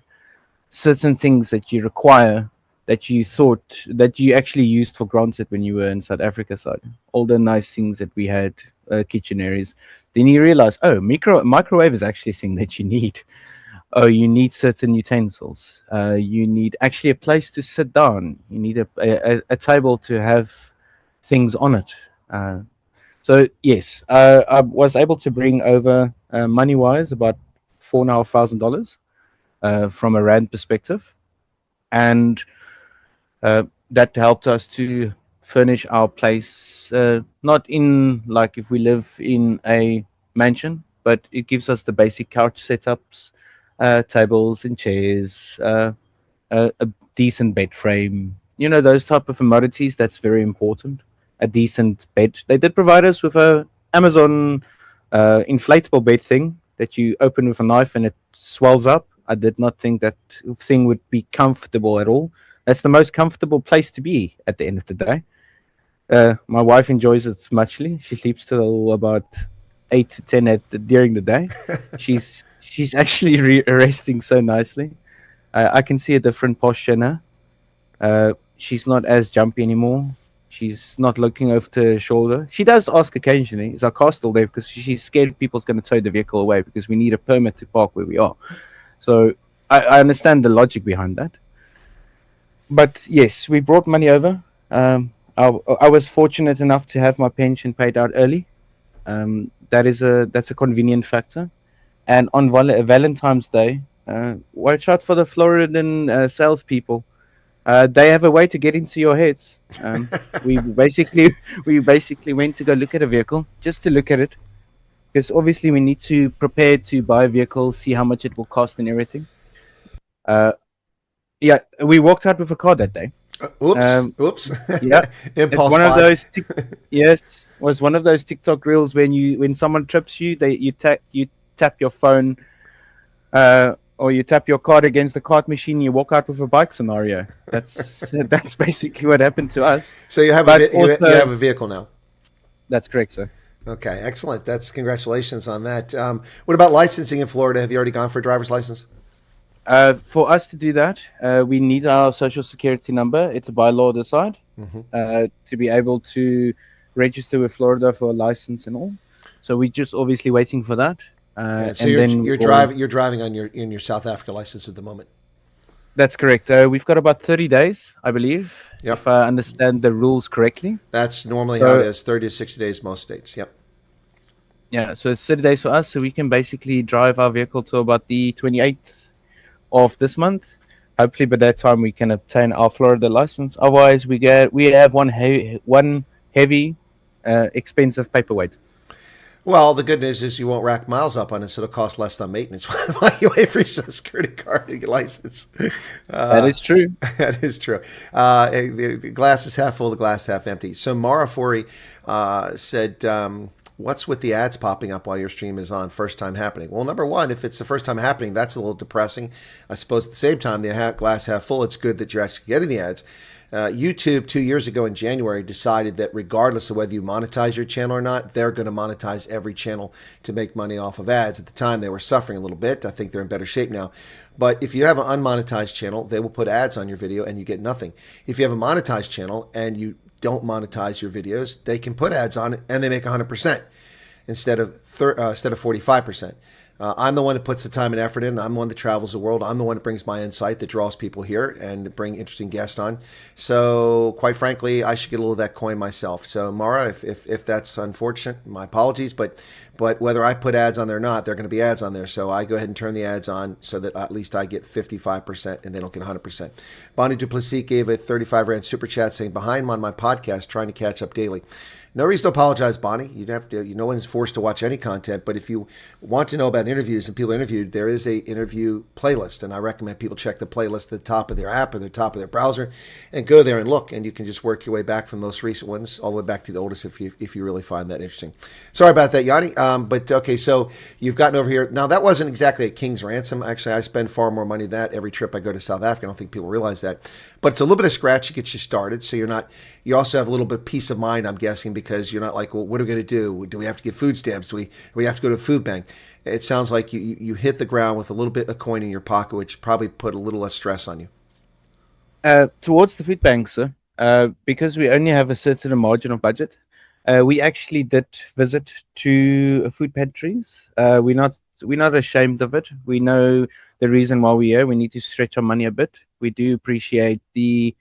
Certain things that you require that you thought that you actually used for granted when you were in South Africa side. All the nice things that we had, kitchen areas. Then you realize, oh, microwave is actually a thing that you need. Oh, you need certain utensils. You need actually a place to sit down. You need a table to have things on it. So yes, I was able to bring over money-wise about $4,500 from a rand perspective, and that helped us to furnish our place. Not in like if we live in a mansion, but it gives us the basic couch setups, tables and chairs, a decent bed frame. You know, those type of amenities. That's very important. A decent bed. They did provide us with a Amazon inflatable bed thing that you open with a knife and it swells up. I did not think that thing would be comfortable at all. That's the most comfortable place to be at the end of the day. My wife enjoys it muchly. She sleeps till about 8 to 10 during the day. She's actually resting so nicely. I can see a different posture now. She's not as jumpy anymore. She's not looking over her shoulder. She does ask occasionally, is our car still there? Because she's scared people's going to tow the vehicle away because we need a permit to park where we are. So I understand the logic behind that. But yes, we brought money over. I was fortunate enough to have my pension paid out early. That's a convenient factor. And on Valentine's Day, watch out for the Floridan salespeople. They have a way to get into your heads. We basically went to go look at a vehicle just to look at it, because obviously we need to prepare to buy a vehicle, see how much it will cost and everything. Yeah, we walked out with a car that day. Oops. Yeah, Impulse it's one buy. of those. Yes, was one of those TikTok reels when someone trips you, you tap your phone, or you tap your card against the card machine. You walk out with a bike scenario. That's basically what happened to us. So you have you have a vehicle now. That's correct, sir. Okay, excellent. That's congratulations on that. What about licensing in Florida? Have you already gone for a driver's license? For us to do that, we need our social security number. It's a by law this side. to be able to register with Florida for a license and all. So we're just obviously waiting for that. And so And then you're driving on your South Africa license at the moment. That's correct. We've got about 30 days, I believe, Yep. if I understand the rules correctly. That's normally how it is. 30 to 60 days most states. Yep. Yeah, so it's 30 days for us, so we can basically drive our vehicle to about the 28th of this month. Hopefully by that time we can obtain our Florida license. Otherwise, we have one heavy, expensive paperweight. Well, the good news is you won't rack miles up on it, so it'll cost less on maintenance while you wait for your Social Security card and your license. That is true. That is true. The glass is half full, the glass half empty. So Mara Fori said, what's with the ads popping up while your stream is on? First time happening. Well, number one, if it's the first time happening, that's a little depressing. I suppose at the same time, the glass half full, it's good that you're actually getting the ads. YouTube 2 years ago in January decided that regardless of whether you monetize your channel or not, they're going to monetize every channel to make money off of ads. At the time, they were suffering a little bit. I think they're in better shape now. But if you have an unmonetized channel, they will put ads on your video and you get nothing. If you have a monetized channel and you don't monetize your videos, they can put ads on it and they make 100% instead of 45%. I'm the one that puts the time and effort in. I'm the one that travels the world. I'm the one that brings my insight, that draws people here and bring interesting guests on. So quite frankly, I should get a little of that coin myself. So Mara, if that's unfortunate, my apologies. But whether I put ads on there or not, there are going to be ads on there. So I go ahead and turn the ads on so that at least I get 55% and they don't get 100%. Bonnie Duplessis gave a 35 Rand super chat saying, behind on my podcast, trying to catch up daily. No reason to apologize, Bonnie. You'd have to. No one's forced to watch any content. But if you want to know about interviews and people interviewed, there is a interview playlist, and I recommend people check the playlist at the top of their app or the top of their browser, and go there and look. And you can just work your way back from the most recent ones all the way back to the oldest if you really find that interesting. Sorry about that, Jannie. But okay, so you've gotten over here. Now that wasn't exactly a king's ransom. Actually, I spend far more money than that every trip I go to South Africa. I don't think people realize that. But it's a little bit of scratch to get you started. So you're not. You also have a little bit of peace of mind, I'm guessing, because you're not like, well, what are we going to do? Do we have to get food stamps? Do we have to go to a food bank? It sounds like you hit the ground with a little bit of coin in your pocket, which probably put a little less stress on you. Towards the food bank, sir, because we only have a certain margin of budget, we actually did visit two food pantries. We're not ashamed of it. We know the reason why we're here. We need to stretch our money a bit. We do appreciate the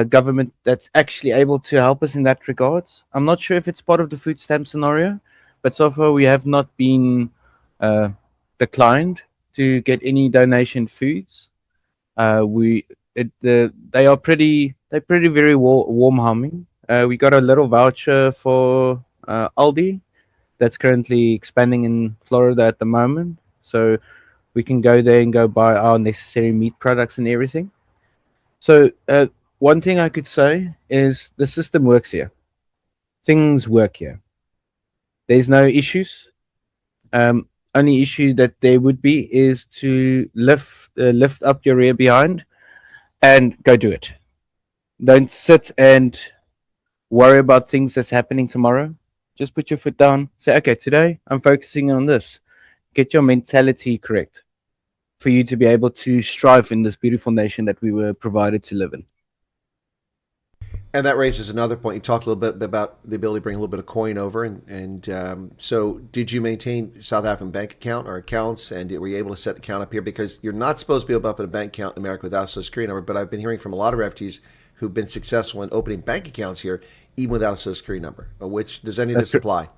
government that's actually able to help us in that regards. I'm not sure if it's part of the food stamp scenario, but so far we have not been declined to get any donation foods. They are pretty very warm humming. We got a little voucher for Aldi that's currently expanding in Florida at the moment, so we can go there and go buy our necessary meat products and everything. So one thing I could say is the system works here. Things work here. There's no issues. Only issue that there would be is to lift up your rear behind and go do it. Don't sit and worry about things that's happening tomorrow. Just put your foot down. Say, okay, today I'm focusing on this. Get your mentality correct for you to be able to strive in this beautiful nation that we were provided to live in. And that raises another point. You talked a little bit about the ability to bring a little bit of coin over. And so did you maintain South African bank account or accounts? And were you able to set the account up here? Because you're not supposed to be able to open a bank account in America without a Social Security number. But I've been hearing from a lot of refugees who've been successful in opening bank accounts here, even without a Social Security number. Which, does any of this apply?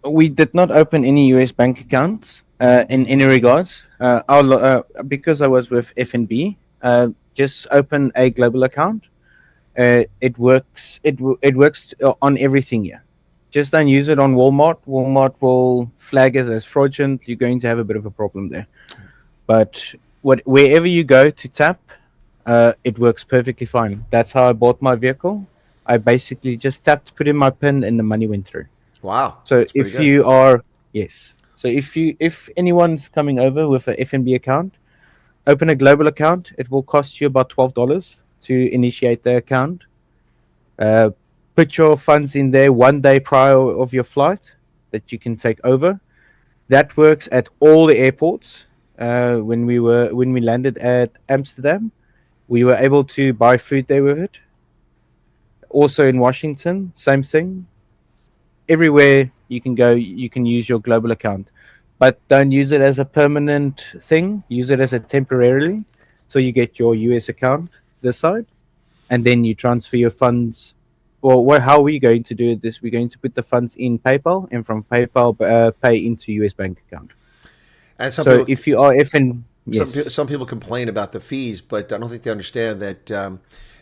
We did not open any U.S. bank accounts in any regards. Because I was with FNB, just open a global account. It works. It works on everything here. Just don't use it on Walmart. Walmart will flag it as fraudulent. You're going to have a bit of a problem there. But wherever you go to tap, it works perfectly fine. That's how I bought my vehicle. I basically just tapped, put in my PIN, and the money went through. Wow. So if you are so if anyone's coming over with a FNB account, open a global account. It will cost you about $12 to initiate the account. Put your funds in there 1 day prior of your flight that you can take over. That works at all the airports. When we landed at Amsterdam, we were able to buy food there with it. Also in Washington, same thing. Everywhere you can go, you can use your global account, but don't use it as a permanent thing. Use it as a temporarily, so you get your US account this side, and then you transfer your funds. Well, how are we going to do this? We're going to put the funds in PayPal, and from PayPal pay into US bank account. And So if you are if and yes, some people complain about the fees, but I don't think they understand that.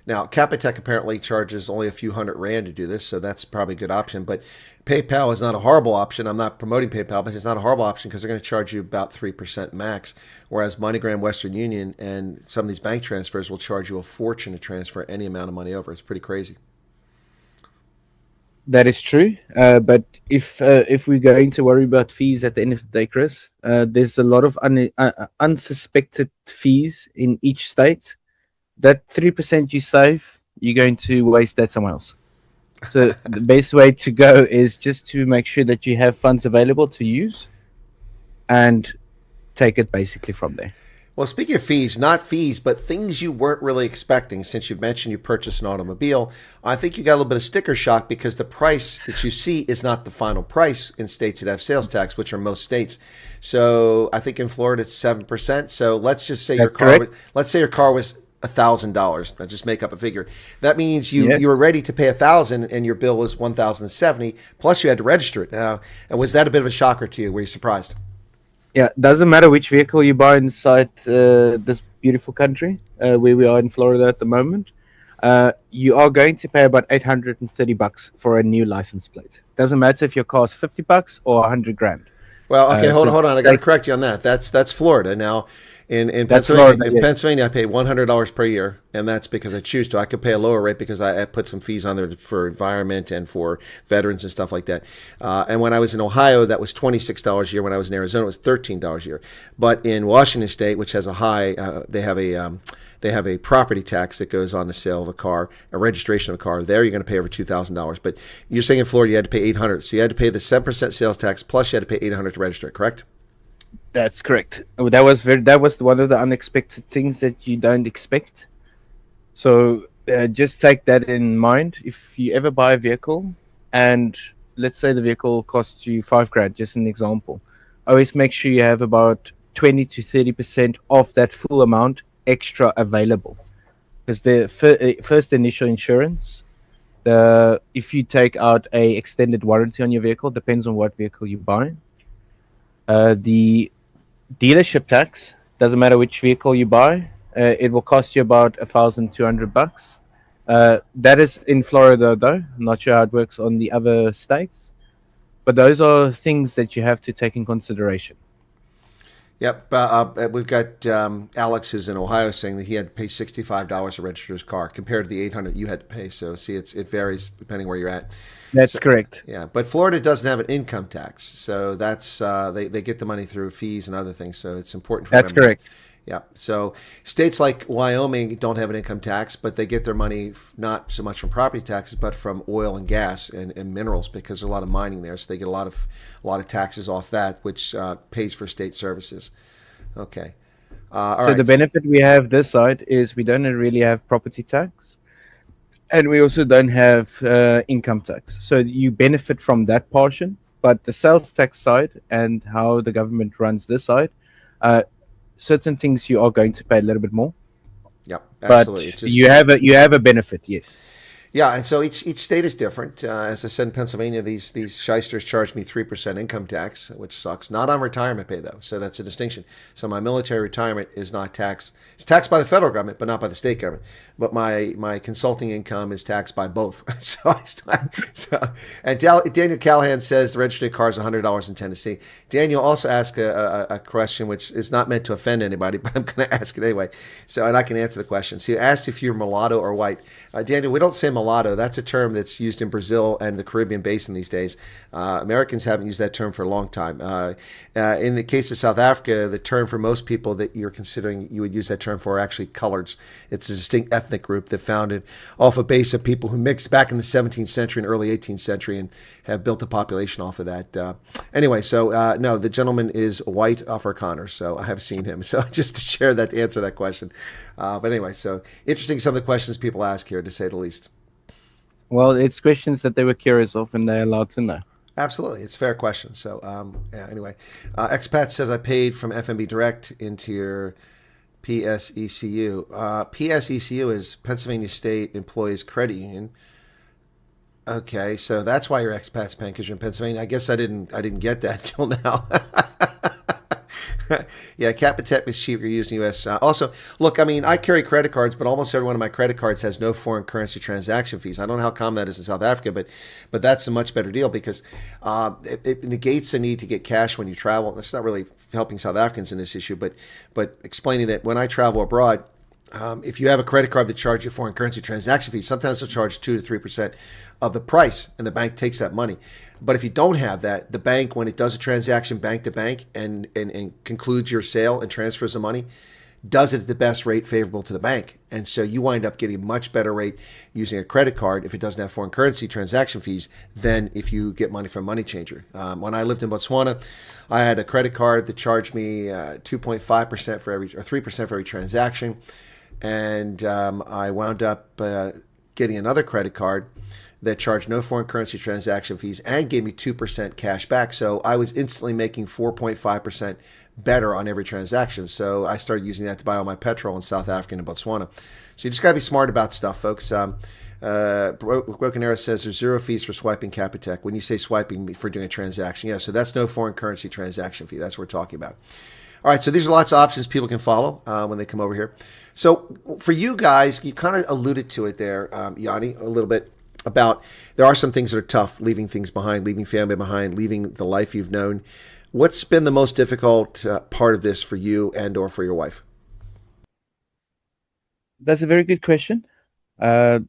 Now, Capitec apparently charges only a few $100 to do this, so that's probably a good option. But PayPal is not a horrible option. I'm not promoting PayPal, but it's not a horrible option because they're going to charge you about 3% max, whereas MoneyGram, Western Union, and some of these bank transfers will charge you a fortune to transfer any amount of money over. It's pretty crazy. that is true. But if we're going to worry about fees at the end of the day, Chris, there's a lot of unsuspected fees in each state. That 3% you save, you're going to waste that somewhere else. So the best way to go is just to make sure that you have funds available to use and take it basically from there. Well, speaking of fees, not fees, but things you weren't really expecting, since you've mentioned you purchased an automobile, I think you got a little bit of sticker shock because the price that you see is not the final price in states that have sales tax, which are most states. So I think in Florida it's 7%. So let's just say let's say your car was $1,000. Now just make up a figure. That means you were ready to pay $1,000 and your bill was $1,070. Plus you had to register it. Now, was that a bit of a shocker to you? Were you surprised? Yeah, doesn't matter which vehicle you buy inside this beautiful country where we are in Florida at the moment. You are going to pay about $830 for a new license plate. Doesn't matter if your car is $50 or $100,000. Well, okay, hold on. I got to correct you on that. That's Florida. Now, in Pennsylvania, Florida, yes. Pennsylvania, I pay $100 per year, and that's because I choose to. I could pay a lower rate because I put some fees on there for environment and for veterans and stuff like that. And when I was in Ohio, that was $26 a year. When I was in Arizona, it was $13 a year. But in Washington State, which has a high, they have a property tax that goes on the sale of a car, a registration of a car. There, you're going to pay over $2,000. But you're saying in Florida, you had to pay $800. So you had to pay the 7% sales tax plus you had to pay $800 to register it. Correct? That's correct. That was one of the unexpected things that you don't expect. So just take that in mind. If you ever buy a vehicle, and let's say the vehicle costs you $5,000, just an example, always make sure you have about 20 to 30% of that full amount extra available, because the first initial insurance, if you take out a extended warranty on your vehicle, depends on what vehicle you buy. The dealership tax, doesn't matter which vehicle you buy, it will cost you about $1,200. That is in Florida, though. I'm not sure how it works on the other states, but those are things that you have to take in consideration. Yep. We've got Alex, who's in Ohio, saying that he had to pay $65 to register his car compared to the $800 you had to pay. So, see, it varies depending where you're at. That's correct. Yeah, but Florida doesn't have an income tax, so that's they get the money through fees and other things. So it's important for them. That's correct. Yeah. So states like Wyoming don't have an income tax, but they get their money not so much from property taxes, but from oil and gas and minerals, because there's a lot of mining there. So they get a lot of taxes off that, which pays for state services. Okay. All right. The benefit we have this side is we don't really have property tax, and we also don't have income tax. So you benefit from that portion, but the sales tax side and how the government runs this side, certain things you are going to pay a little bit more. Yep, absolutely. But you have a benefit, yes. Yeah, and so each state is different. As I said, in Pennsylvania, these shysters charge me 3% income tax, which sucks. Not on retirement pay, though, so that's a distinction. So my military retirement is not taxed. It's taxed by the federal government, but not by the state government. But my consulting income is taxed by both. And Daniel Callahan says the registered car is $100 in Tennessee. Daniel also asked a question which is not meant to offend anybody, but I'm going to ask it anyway. So, and I can answer the question. So you asked if you're mulatto or white. Daniel, we don't say mulatto. That's a term that's used in Brazil and the Caribbean basin these days. Americans haven't used that term for a long time. In the case of South Africa, the term for most people that you're considering you would use that term for are actually coloreds. It's a distinct ethnic group that founded off a base of people who mixed back in the 17th century and early 18th century and have built a population off of that. Anyway, so no, the gentleman is white Afrikaner, so I have seen him. So just to share that, to answer that question. But anyway, so interesting some of the questions people ask here, to say the least. Well, it's questions that they were curious of, and they're allowed to know. Absolutely, it's a fair question. So, yeah. Anyway, expat says I paid from FMB Direct into your PSECU. PSECU is Pennsylvania State Employees Credit Union. Okay, so that's why your expat's paying, because you're in Pennsylvania. I guess I didn't get that till now. Yeah, Capitec is cheaper using U.S. Also, look, I mean, I carry credit cards, but almost every one of my credit cards has no foreign currency transaction fees. I don't know how common that is in South Africa, but that's a much better deal, because it negates the need to get cash when you travel. That's not really helping South Africans in this issue, but explaining that when I travel abroad, if you have a credit card that charges you foreign currency transaction fees, sometimes they'll charge 2 to 3% of the price, and the bank takes that money. But if you don't have that, the bank, when it does a transaction bank to bank and concludes your sale and transfers the money, does it at the best rate favorable to the bank. And so you wind up getting a much better rate using a credit card if it doesn't have foreign currency transaction fees than if you get money from Money Changer. When I lived in Botswana, I had a credit card that charged me 2.5% for every, or 3% for every transaction. And I wound up getting another credit card that charged no foreign currency transaction fees and gave me 2% cash back. So I was instantly making 4.5% better on every transaction. So I started using that to buy all my petrol in South Africa and Botswana. So you just got to be smart about stuff, folks. Broken Arrow says there's zero fees for swiping Capitec. When you say swiping for doing a transaction, yeah, so that's no foreign currency transaction fee. That's what we're talking about. All right, so these are lots of options people can follow when they come over here. So for you guys, you kind of alluded to it there, Jannie, a little bit, about there are some things that are tough, leaving things behind, leaving family behind, leaving the life you've known. What's been the most difficult part of this for you and or for your wife? That's a very good question. The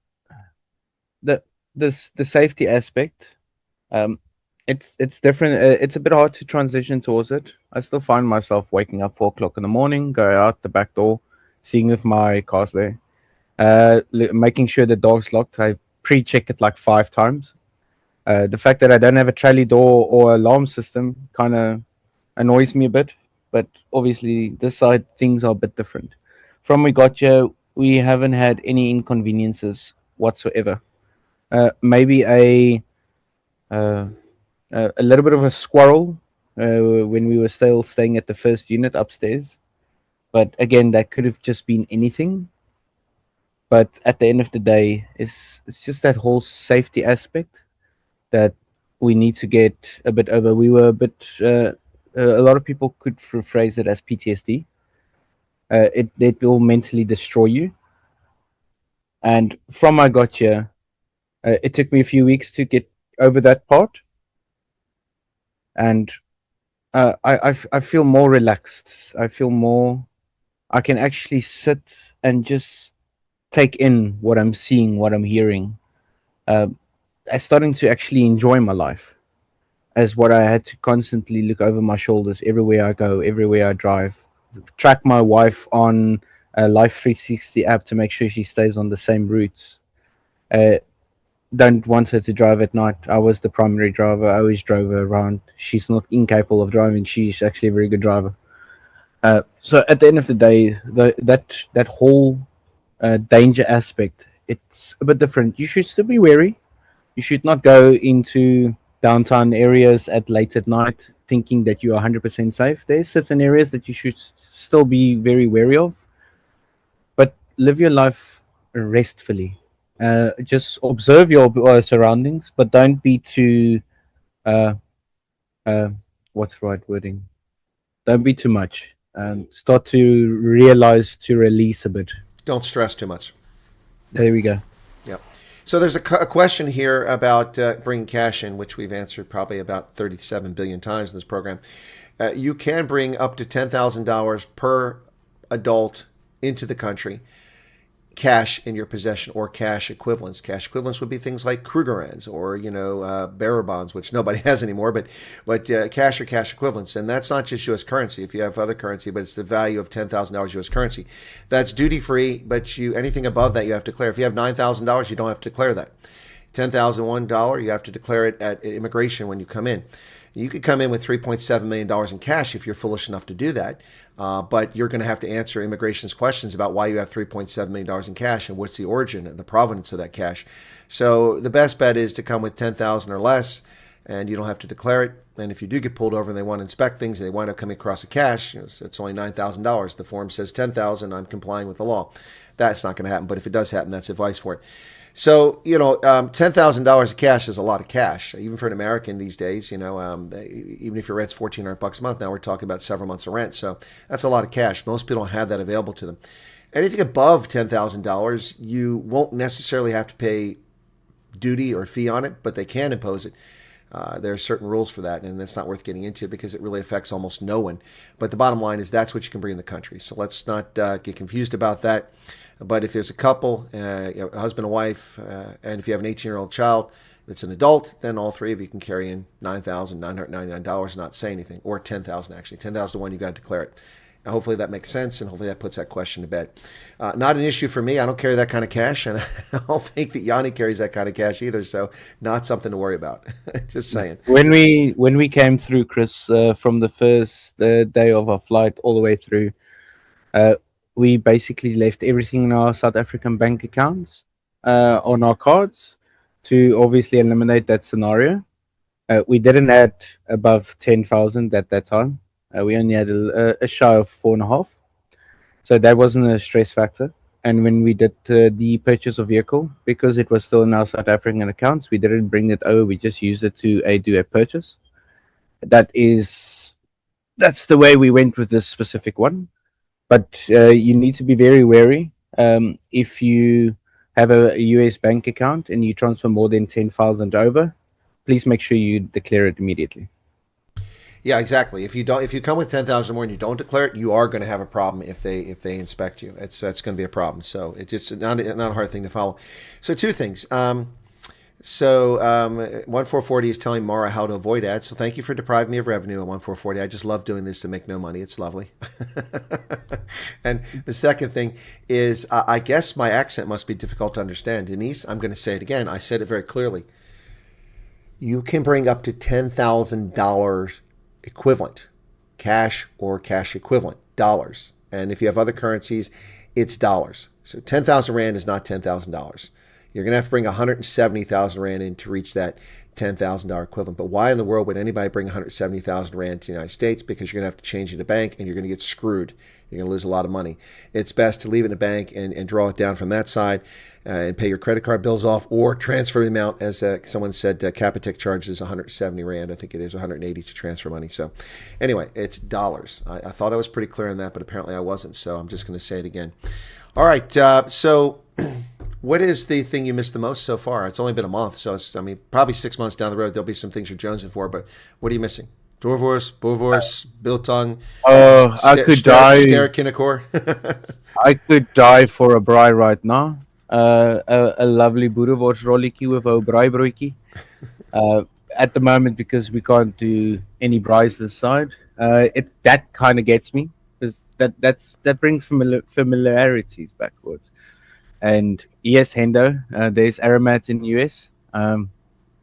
safety aspect, it's different. It's a bit hard to transition towards it. I still find myself waking up 4 o'clock in the morning, go out the back door, seeing if my car's there, making sure the door's locked. I pre-check it like 5 times. The fact that I don't have a trailer door or alarm system kind of annoys me a bit, but obviously this side things are a bit different. From we got here, we haven't had any inconveniences whatsoever. Maybe a little bit of a squirrel when we were still staying at the first unit upstairs, but again, that could have just been anything. But at the end of the day, it's just that whole safety aspect that we need to get a bit over. We were a bit, a lot of people could phrase it as PTSD. It will mentally destroy you. And from I got here, it took me a few weeks to get over that part. And I feel more relaxed. I feel more, I can actually sit and just take in what I'm seeing, what I'm hearing. I'm starting to actually enjoy my life, as what I had to constantly look over my shoulders everywhere I go, everywhere I drive, track my wife on a Life 360 app to make sure she stays on the same routes. Don't want her to drive at night. I was the primary driver. I always drove her around. She's not incapable of driving. She's actually a very good driver. So at the end of the day, that whole danger aspect, it's a bit different. You should still be wary. You should not go into downtown areas late at night thinking that you are 100% safe. There's certain areas that you should still be very wary of, but live your life restfully. Just observe your surroundings, but don't be too what's the right wording? Don't be too much. Start to realize to release a bit. Don't stress too much. There we go. Yep. So there's a question here about bringing cash in, which we've answered probably about 37 billion times in this program. You can bring up to $10,000 per adult into the country, cash in your possession, or cash equivalents. Cash equivalents would be things like Krugerrands or, bearer bonds, which nobody has anymore, but cash or cash equivalents. And that's not just U.S. currency. If you have other currency, but it's the value of $10,000 U.S. currency. That's duty free, but anything above that you have to declare. If you have $9,000, you don't have to declare that. $10,001, you have to declare it at immigration when you come in. You could come in with $3.7 million in cash if you're foolish enough to do that, but you're going to have to answer immigration's questions about why you have $3.7 million in cash and what's the origin and the provenance of that cash. So the best bet is to come with $10,000 or less, and you don't have to declare it. And if you do get pulled over and they want to inspect things and they wind up coming across the cash, it's only $9,000. The form says $10,000. I'm complying with the law. That's not going to happen. But if it does happen, that's advice for it. So, $10,000 of cash is a lot of cash, even for an American these days. Even if your rent's $1,400 a month, now we're talking about several months of rent. So that's a lot of cash. Most people don't have that available to them. Anything above $10,000, you won't necessarily have to pay duty or fee on it, but they can impose it. There are certain rules for that, and it's not worth getting into because it really affects almost no one. But the bottom line is that's what you can bring in the country. So let's not get confused about that. But if there's a couple, a husband and wife, and if you have an 18-year-old child that's an adult, then all three of you can carry in $9,999 and not say anything, or $10,000 actually. $10,001, you got to declare it. Now, hopefully that makes sense, and hopefully that puts that question to bed. Not an issue for me. I don't carry that kind of cash, and I don't think that Jannie carries that kind of cash either, so not something to worry about. Just saying. When we came through, Chris, from the first day of our flight all the way through, we basically left everything in our South African bank accounts on our cards to obviously eliminate that scenario. We didn't add above 10,000 at that time. We only had a shy of 4.5. So that wasn't a stress factor. And when we did the purchase of vehicle, because it was still in our South African accounts, we didn't bring it over. We just used it to do a purchase. That's the way we went with this specific one. But you need to be very wary. If you have a US bank account and you transfer more than 10,000 over, please make sure you declare it immediately. Yeah, exactly. If you come with 10,000 more and you don't declare it, you are going to have a problem if they inspect you. That's going to be a problem. So it's just not a hard thing to follow. So two things. 1440 is telling Mara how to avoid ads. So thank you for depriving me of revenue at 1440. I just love doing this to make no money. It's lovely. And the second thing is, I guess my accent must be difficult to understand. Denise, I'm going to say it again. I said it very clearly. You can bring up to $10,000 equivalent, cash or cash equivalent, dollars. And if you have other currencies, it's dollars. So 10,000 Rand is not $10,000. You're going to have to bring 170,000 Rand in to reach that $10,000 equivalent. But why in the world would anybody bring 170,000 Rand to the United States? Because you're going to have to change it to bank and you're going to get screwed. You're going to lose a lot of money. It's best to leave it in a bank and draw it down from that side and pay your credit card bills off, or transfer the amount. As someone said, Capitec charges 170 Rand. I think it is 180 to transfer money. So anyway, it's dollars. I thought I was pretty clear on that, but apparently I wasn't. So I'm just going to say it again. All right. So what is the thing you missed the most so far? It's only been a month. So probably 6 months down the road, there'll be some things you're jonesing for. But what are you missing? Doorvorst, Bovorst, Biltong. I could die. I could die for a braai right now. A lovely boerewors rolletjie with a braaibroodjie. At the moment, because we can't do any braais this side, that kind of gets me, because that brings familiarities backwards. And yes, Hendo, there's aromat in the US.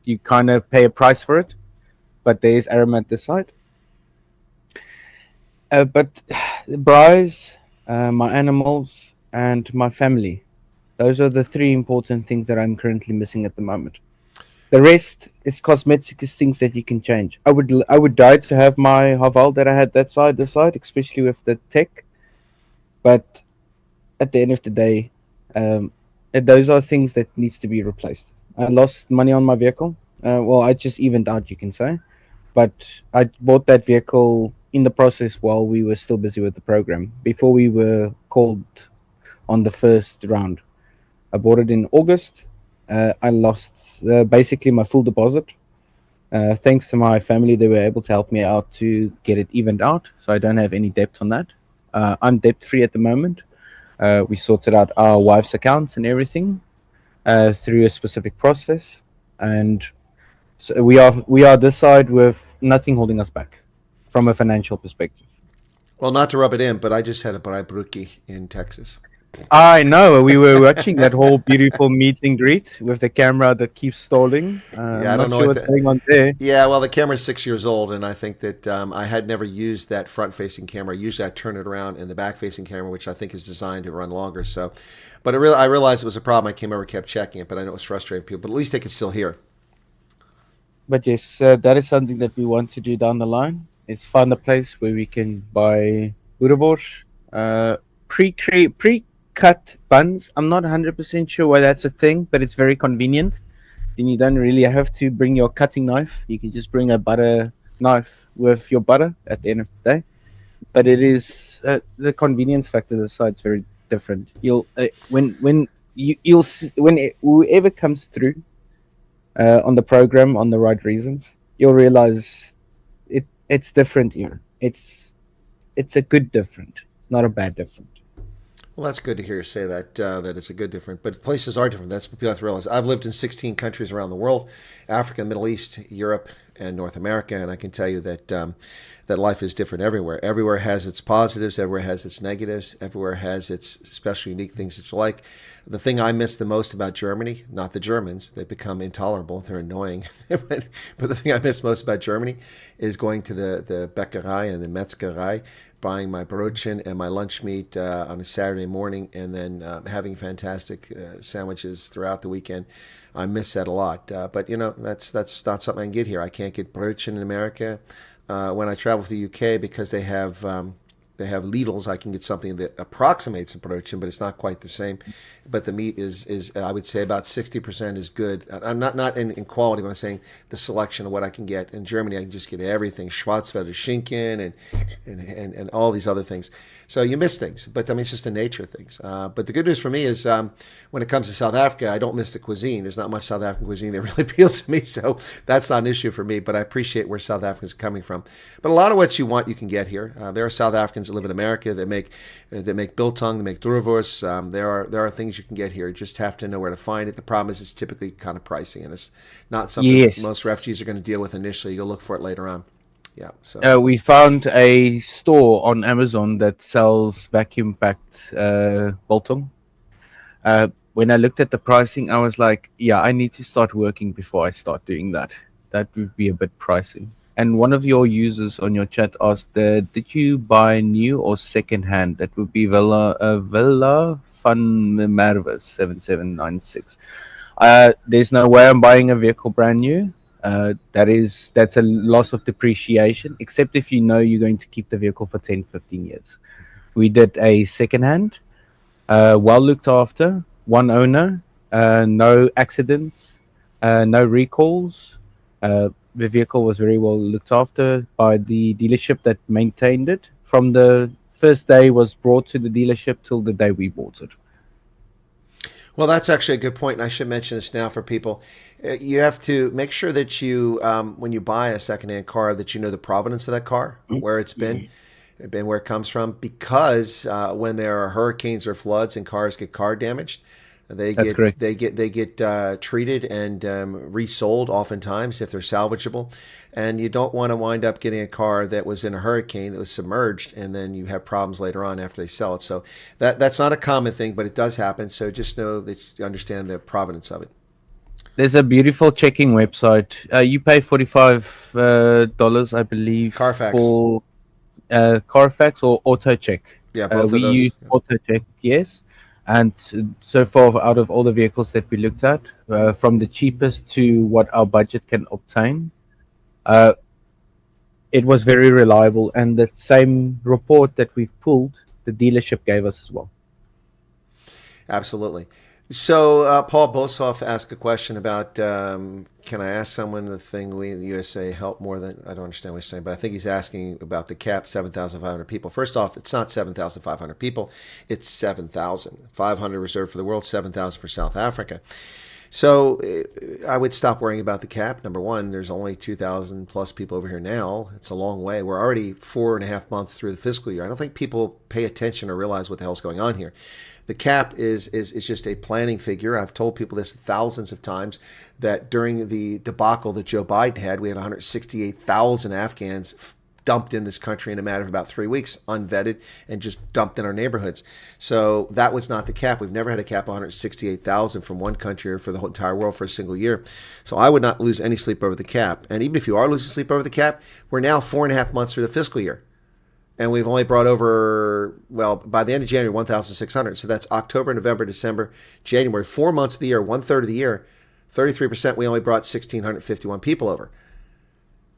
You kind of pay a price for it, but there is aromat this side. But the braais, my animals, and my family. Those are the three important things that I'm currently missing at the moment. The rest is cosmetic, things that you can change. I would die to have my Haval that I had this side, especially with the tech. But at the end of the day, those are things that needs to be replaced. I lost money on my vehicle. I just evened out, you can say. But I bought that vehicle in the process while we were still busy with the program, before we were called on the first round. I bought it in August. I lost basically my full deposit. Thanks to my family, they were able to help me out to get it evened out, so I don't have any debt on that. I'm debt-free at the moment. We sorted out our wife's accounts and everything through a specific process, and so we are this side with nothing holding us back from a financial perspective. Well, not to rub it in, but I just had a braaibroodjie in Texas. I know. We were watching that whole beautiful meet and greet with the camera that keeps stalling. Yeah, I I'm don't not know sure what what's the. going on there. Yeah, well, the camera's 6 years old, and I think that I had never used that front-facing camera. Usually, I turn it around in the back-facing camera, which I think is designed to run longer. So, but I realized it was a problem. I came over, kept checking it, but I know it was frustrating people. But at least they could still hear. But yes, that is something that we want to do down the line. Is find a place where we can buy boerewors, pre-cut buns. I'm not 100% sure why that's a thing, but it's very convenient. Then you don't really have to bring your cutting knife. You can just bring a butter knife with your butter at the end of the day. But it is the convenience factor aside, it's very different. You'll when you you'll when whoever comes through on the program on the right reasons, you'll realize it's different here. It's a good different. It's not a bad different. Well, that's good to hear you say that that it's a good different. But places are different. That's what people have to realize. I've lived in 16 countries around the world: Africa, Middle East, Europe, and North America. And I can tell you that that life is different everywhere. Everywhere has its positives. Everywhere has its negatives. Everywhere has its special, unique things that you like. The thing I miss the most about Germany, not the Germans, they become intolerable. They're annoying. but the thing I miss most about Germany is going to the Bäckerei and the Metzgerei, buying my brötchen and my lunch meat on a Saturday morning, and then having fantastic sandwiches throughout the weekend. I miss that a lot. But you know, that's not something I can get here. I can't get brötchen in America. When I travel to the UK, because they have Lidl's, I can get something that approximates a brötchen, but it's not quite the same. But the meat is I would say about 60% is good. I'm not in quality, but I'm saying the selection of what I can get. In Germany, I can just get everything, Schwarzwälder Schinken and all these other things. So you miss things, but I mean, it's just the nature of things. But the good news for me is when it comes to South Africa, I don't miss the cuisine. There's not much South African cuisine that really appeals to me, so that's not an issue for me. But I appreciate where South Africans are coming from. But a lot of what you want, you can get here. There are South Africans that live in America that make biltong, they make droevoors. There are things you can get here. You just have to know where to find it. The problem is it's typically kind of pricey, and it's not something that Yes. most refugees are going to deal with initially. You'll look for it later on. Yeah. So We found a store on Amazon that sells vacuum packed biltong. When I looked at the pricing, I was like, yeah, I need to start working before I start doing that. That would be a bit pricey. And one of your users on your chat asked, did you buy new or second hand? That would be Villa Van Merwe 7796. There's no way I'm buying a vehicle brand new. That's a loss of depreciation, except if you know you're going to keep the vehicle for 10, 15 years. We did a second hand, well looked after, one owner, no accidents, no recalls. The vehicle was very well looked after by the dealership that maintained it. From the first day it was brought to the dealership till the day we bought it. well, that's actually a good point, and I should mention this now for people. You have to make sure that you, when you buy a secondhand car, that you know the provenance of that car, where it's been, and where it comes from. Because when there are hurricanes or floods and cars get car damaged, That's correct. they get treated and resold oftentimes if they're salvageable, and you don't want to wind up getting a car that was in a hurricane that was submerged, and then you have problems later on after they sell it. So that's not a common thing, but it does happen. So just know that you understand the provenance of it. There's a beautiful checking website. You pay $45, I believe, Carfax. for Carfax or AutoCheck. Yeah, both We of those. use AutoCheck, yes. And so far, out of all the vehicles that we looked at, from the cheapest to what our budget can obtain, it was very reliable. And the same report that we pulled, the dealership gave us as well. Absolutely. So Paul Bosoff asked a question about can I ask someone the thing we in the USA help more than, I don't understand what he's saying, but I think he's asking about the cap, 7,500 people. First off, it's not 7,500 people, it's 7,500 reserved for the world, 7,000 for South Africa. So I would stop worrying about the cap. Number one, there's only 2,000 plus people over here now. It's a long way. We're already 4.5 months through the fiscal year. I don't think people pay attention or realize what the hell's going on here. The cap is just a planning figure. I've told people this thousands of times, that during the debacle that Joe Biden had, we had 168,000 Afghans dumped in this country in a matter of about 3 weeks, unvetted, and just dumped in our neighborhoods. So that was not the cap. We've never had a cap of 168,000 from one country or for the whole entire world for a single year. So I would not lose any sleep over the cap. And even if you are losing sleep over the cap, we're now 4.5 months through the fiscal year. And we've only brought over, well, by the end of January, 1,600. So that's October, November, December, January, 4 months of the year, 1/3 of the year, 33%, we only brought 1,651 people over.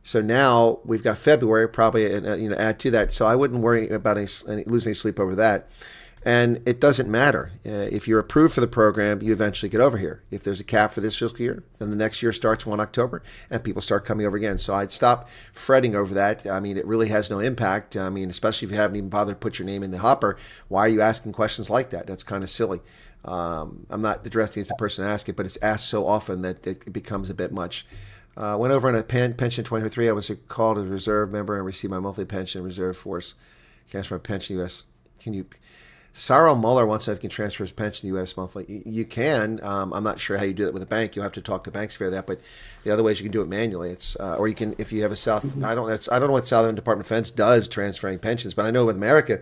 So now we've got February, probably add to that. So I wouldn't worry about losing any sleep over that. And it doesn't matter. If you're approved for the program, you eventually get over here. If there's a cap for this fiscal year, then the next year starts 1 October and people start coming over again. So I'd stop fretting over that. I mean, it really has no impact. I mean, especially if you haven't even bothered to put your name in the hopper. Why are you asking questions like that? That's kind of silly. I'm not addressing it to the person asking it, but it's asked so often that it becomes a bit much. Went over on a pension 2023. I was called a reserve member and received my monthly pension reserve force. Transfer my pension U.S. Can you? Cyril Muller wants to know if you can transfer his pension to U.S. monthly. You can. I'm not sure how you do it with a bank. You'll have to talk to banks for that. But the other ways you can do it manually. It's or you can if you have a South. I don't know what Southern Department of Defense does transferring pensions, but I know with America,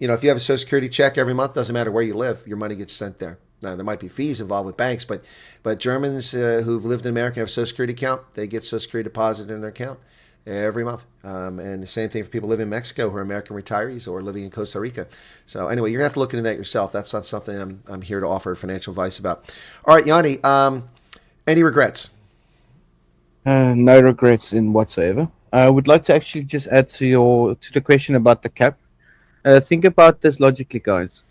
if you have a Social Security check every month, doesn't matter where you live, your money gets sent there. Now, there might be fees involved with banks, but Germans who've lived in America and have a Social Security account, they get Social Security deposited in their account every month. And the same thing for people living in Mexico who are American retirees or living in Costa Rica. So anyway, you're going to have to look into that yourself. That's not something I'm here to offer financial advice about. All right, Jannie, any regrets? No regrets in whatsoever. I would like to actually just add to the question about the cap. Think about this logically, guys.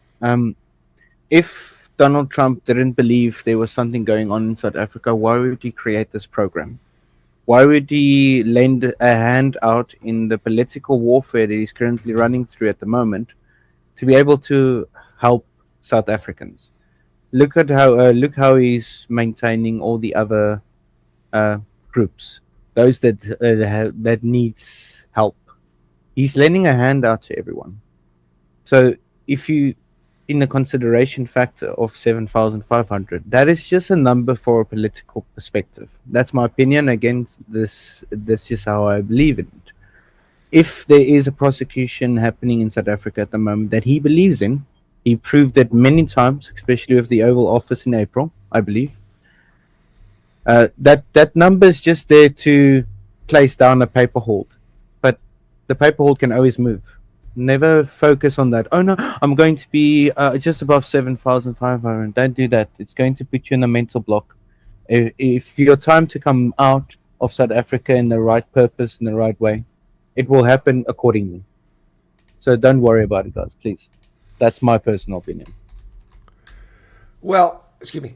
If Donald Trump didn't believe there was something going on in South Africa, why would he create this program? Why would he lend a hand out in the political warfare that he's currently running through at the moment to be able to help South Africans? Look how he's maintaining all the other groups, those that needs help. He's lending a hand out to everyone. So if you in the consideration factor of 7,500, that is just a number for a political perspective. That's my opinion. Again, that's just how I believe in it. If there is a prosecution happening in South Africa at the moment that he believes in, he proved it many times, especially with the Oval Office in April, I believe. That number is just there to place down a paper hold, but the paper hold can always move. Never focus on that. Oh no, I'm going to be just above 7,500. Don't do that. It's going to put you in a mental block. If your time to come out of South Africa in the right purpose, in the right way, it will happen accordingly. So don't worry about it, guys, please. That's my personal opinion. Well, excuse me.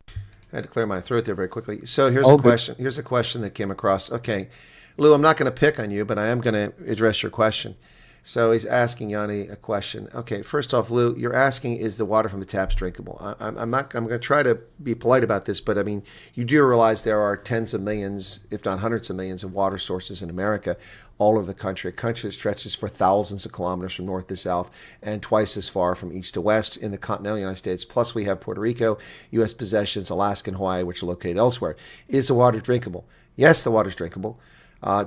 I had to clear my throat there very quickly. So here's a question. Here's a question that came across. Okay, Lou, I'm not going to pick on you, but I am going to address your question. So he's asking Jannie a question. Okay, first off, Lou, you're asking, is the water from the taps drinkable? I'm going to try to be polite about this, but I mean, you do realize there are tens of millions, if not hundreds of millions, of water sources in America, all over the country. A country that stretches for thousands of kilometers from north to south and twice as far from east to west in the continental United States. Plus, we have Puerto Rico, U.S. possessions, Alaska, and Hawaii, which are located elsewhere. Is the water drinkable? Yes, the water is drinkable.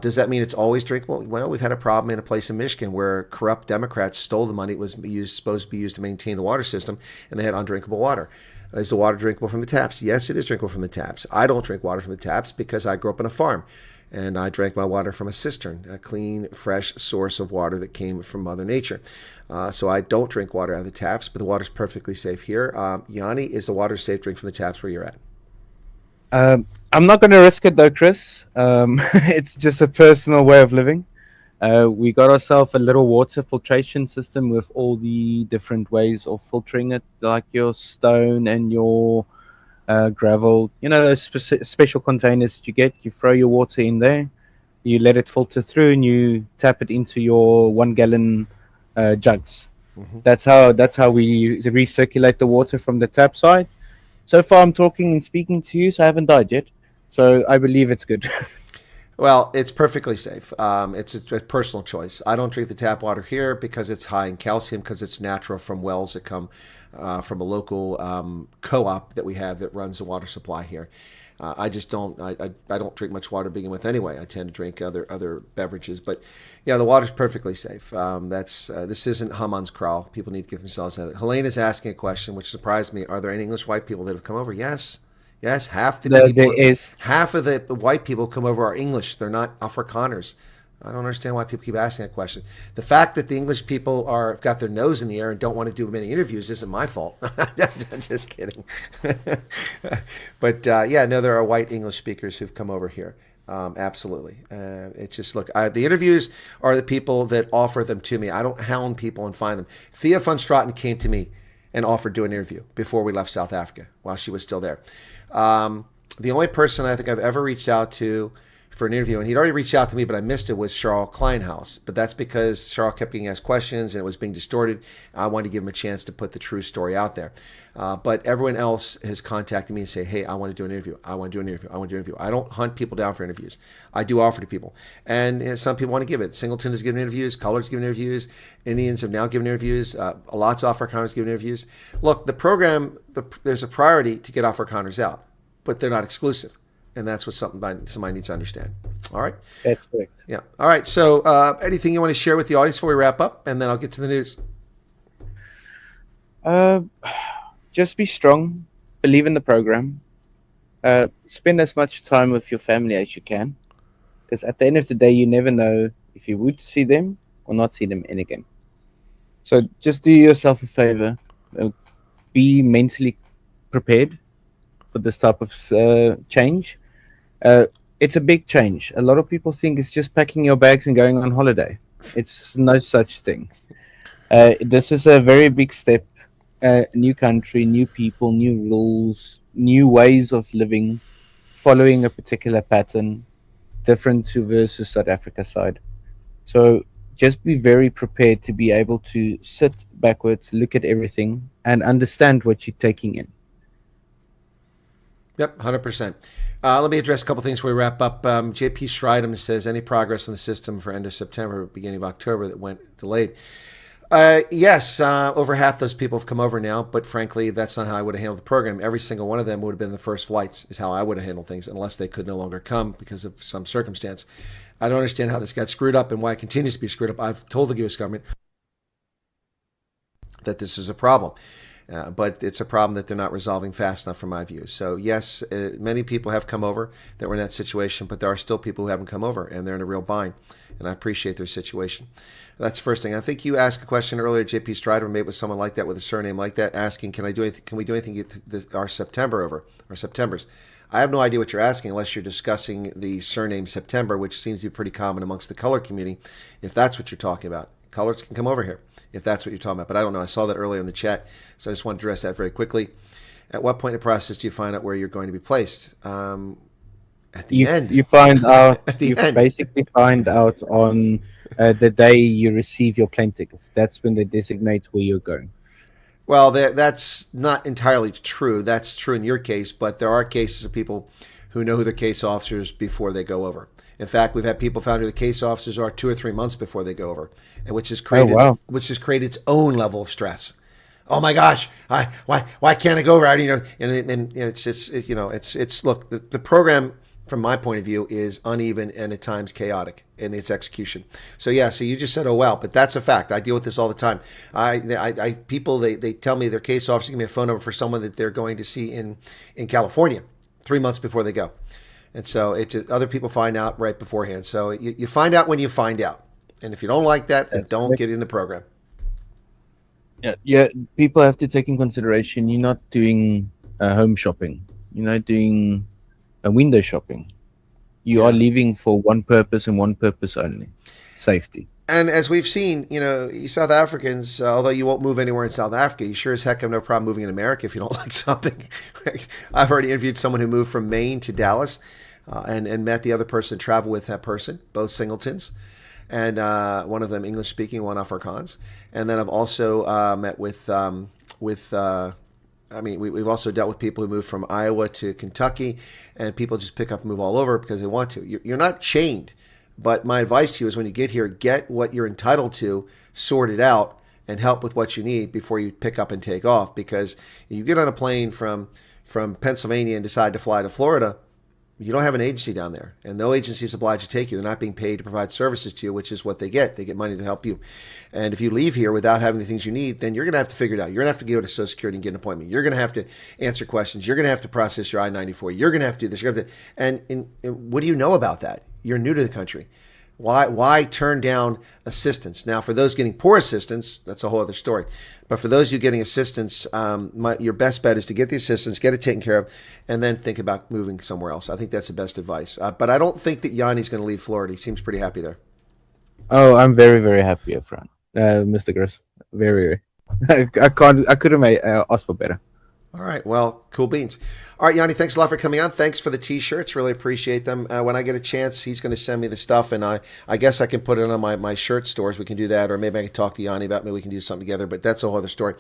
Does that mean it's always drinkable? Well, we've had a problem in a place in Michigan where corrupt Democrats stole the money that was supposed to be used to maintain the water system, and they had undrinkable water. Is the water drinkable from the taps? Yes, it is drinkable from the taps. I don't drink water from the taps because I grew up on a farm, and I drank my water from a cistern, a clean, fresh source of water that came from Mother Nature. So I don't drink water out of the taps, but the water's perfectly safe here. Jannie, is the water safe drink from the taps where you're at? I'm not going to risk it though, Chris. It's just a personal way of living. We got ourselves a little water filtration system with all the different ways of filtering it, like your stone and your gravel. You know, those special containers that you get. You throw your water in there, you let it filter through, and you tap it into your 1 gallon jugs. Mm-hmm. That's how we recirculate the water from the tap side. So far, I'm talking and speaking to you, so I haven't died yet. So I believe it's good. Well, it's perfectly safe. It's a personal choice. I don't drink the tap water here because it's high in calcium, because it's natural from wells that come from a local co-op that we have that runs the water supply here. I just don't. I don't drink much water to begin with anyway. I tend to drink other beverages, but yeah, the water's perfectly safe. This isn't Haman's Kraal. People need to give themselves that. Helene is asking a question, which surprised me. Are there any English white people that have come over? Yes. Yes, half the people, There is. half of the white people who come over are English. They're not Afrikaners. I don't understand why people keep asking that question. The fact that the English people have got their nose in the air and don't want to do many interviews isn't my fault. I'm just kidding. But yeah, no, there are white English speakers who've come over here. Absolutely. It's just, look, the interviews are the people that offer them to me. I don't hound people and find them. Thea van Straten came to me and offered to do an interview before we left South Africa while she was still there. The only person I think I've ever reached out to for an interview, and he'd already reached out to me, but I missed it, was Charles Kleinhaus. But that's because Charles kept being asked questions and it was being distorted. I wanted to give him a chance to put the true story out there. But everyone else has contacted me and say, hey, I want to do an interview. I want to do an interview. I want to do an interview. I don't hunt people down for interviews. I do offer to people. And some people want to give it. Singleton has given interviews. Collard's given interviews. Indians have now given interviews. Lots of Afrikaners given interviews. Look, the program, there's a priority to get Afrikaners out, but they're not exclusive. And that's what somebody needs to understand. All right? That's correct. Yeah. All right. So anything you want to share with the audience before we wrap up? And then I'll get to the news. Just be strong. Believe in the program. Spend as much time with your family as you can. Because at the end of the day, you never know if you would see them or not see them again. So just do yourself a favor. Be mentally prepared for this type of change. It's a big change. A lot of people think it's just packing your bags and going on holiday. It's no such thing. This is a very big step. New country, new people, new rules, new ways of living, following a particular pattern, different to versus South Africa side. So just be very prepared to be able to sit backwards, look at everything, and understand what you're taking in. Yep, 100%. Let me address a couple things before we wrap up. JP Stridham says, any progress in the system for end of September, beginning of October that went delayed? Yes, over half those people have come over now, but frankly, that's not how I would have handled the program. Every single one of them would have been the first flights, is how I would have handled things, unless they could no longer come because of some circumstance. I don't understand how this got screwed up and why it continues to be screwed up. I've told the U.S. government that this is a problem. But it's a problem that they're not resolving fast enough from my view. So yes, many people have come over that were in that situation, but there are still people who haven't come over and they're in a real bind. And I appreciate their situation. That's the first thing. I think you asked a question earlier, JP Strider, maybe with someone like that, with a surname like that, asking, can we do anything to get our September over, our Septembers? I have no idea what you're asking unless you're discussing the surname September, which seems to be pretty common amongst the color community, if that's what you're talking about. Colors can come over here if that's what you're talking about. But I don't know. I saw that earlier in the chat, so I just want to address that very quickly. At what point in the process do you find out where you're going to be placed? At the end. You find out. At the you end. basically find out on the day you receive your plane tickets. That's when they designate where you're going. Well, that's not entirely true. That's true in your case, but there are cases of people who know who their case officers before they go over. In fact, we've had people found who the case officers are 2 or 3 months before they go over, and which has created its own level of stress. Oh my gosh, why can't I go over? And it's look, the program from my point of view is uneven and at times chaotic in its execution. So yeah, so you just said, oh well, but that's a fact. I deal with this all the time. People they tell me their case officer give me a phone number for someone that they're going to see in California 3 months before they go. And so other people find out right beforehand. So you find out when you find out. And if you don't like that, then don't get in the program. Yeah. People have to take in consideration you're not doing home shopping. You're not doing a window shopping. You are leaving for one purpose and one purpose only: safety. And as we've seen, you South Africans, although you won't move anywhere in South Africa, you sure as heck have no problem moving in America if you don't like something. I've already interviewed someone who moved from Maine to Dallas and met the other person, traveled with that person, both singletons. And one of them English speaking, one Afrikaans. And then I've also met we've also dealt with people who move from Iowa to Kentucky, and people just pick up and move all over because they want to. You're not chained. But my advice to you is when you get here, get what you're entitled to sorted out and help with what you need before you pick up and take off. Because if you get on a plane from Pennsylvania and decide to fly to Florida, You don't have an agency down there, and no agency is obliged to take you. They're not being paid to provide services to you, which is what they get. They get money to help you. And if you leave here without having the things you need, then you're going to have to figure it out. You're going to have to go to Social Security and get an appointment. You're going to have to answer questions. You're going to have to process your I-94. You're going to have to do this. You're going to have to, and what do you know about that? You're new to the country. Why turn down assistance? Now, for those getting poor assistance, that's a whole other story. But for those of you getting assistance, your best bet is to get the assistance, get it taken care of, and then think about moving somewhere else. I think that's the best advice. But I don't think that Jannie's going to leave Florida. He seems pretty happy there. Oh, I'm very, very happy up front, Mr. Chris. Very, very. I couldn't ask for better. All right. Well, cool beans. All right, Jannie, thanks a lot for coming on. Thanks for the T-shirts. Really appreciate them. When I get a chance, he's going to send me the stuff, and I guess I can put it on my shirt stores. We can do that, or maybe I can talk to Jannie about maybe we can do something together, but that's a whole other story.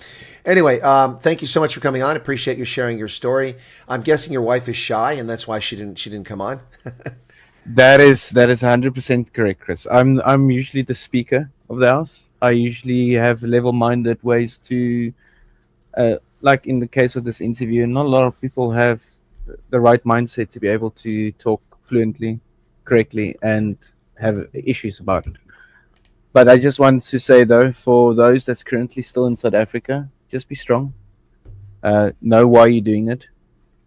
Anyway, thank you so much for coming on. Appreciate you sharing your story. I'm guessing your wife is shy, and that's why she didn't come on. That is 100% correct, Chris. I'm usually the speaker of the house. I usually have level-minded ways to... like in the case of this interview, not a lot of people have the right mindset to be able to talk fluently, correctly, and have issues about it. But I just want to say, though, for those that's currently still in South Africa, just be strong. Know why you're doing it.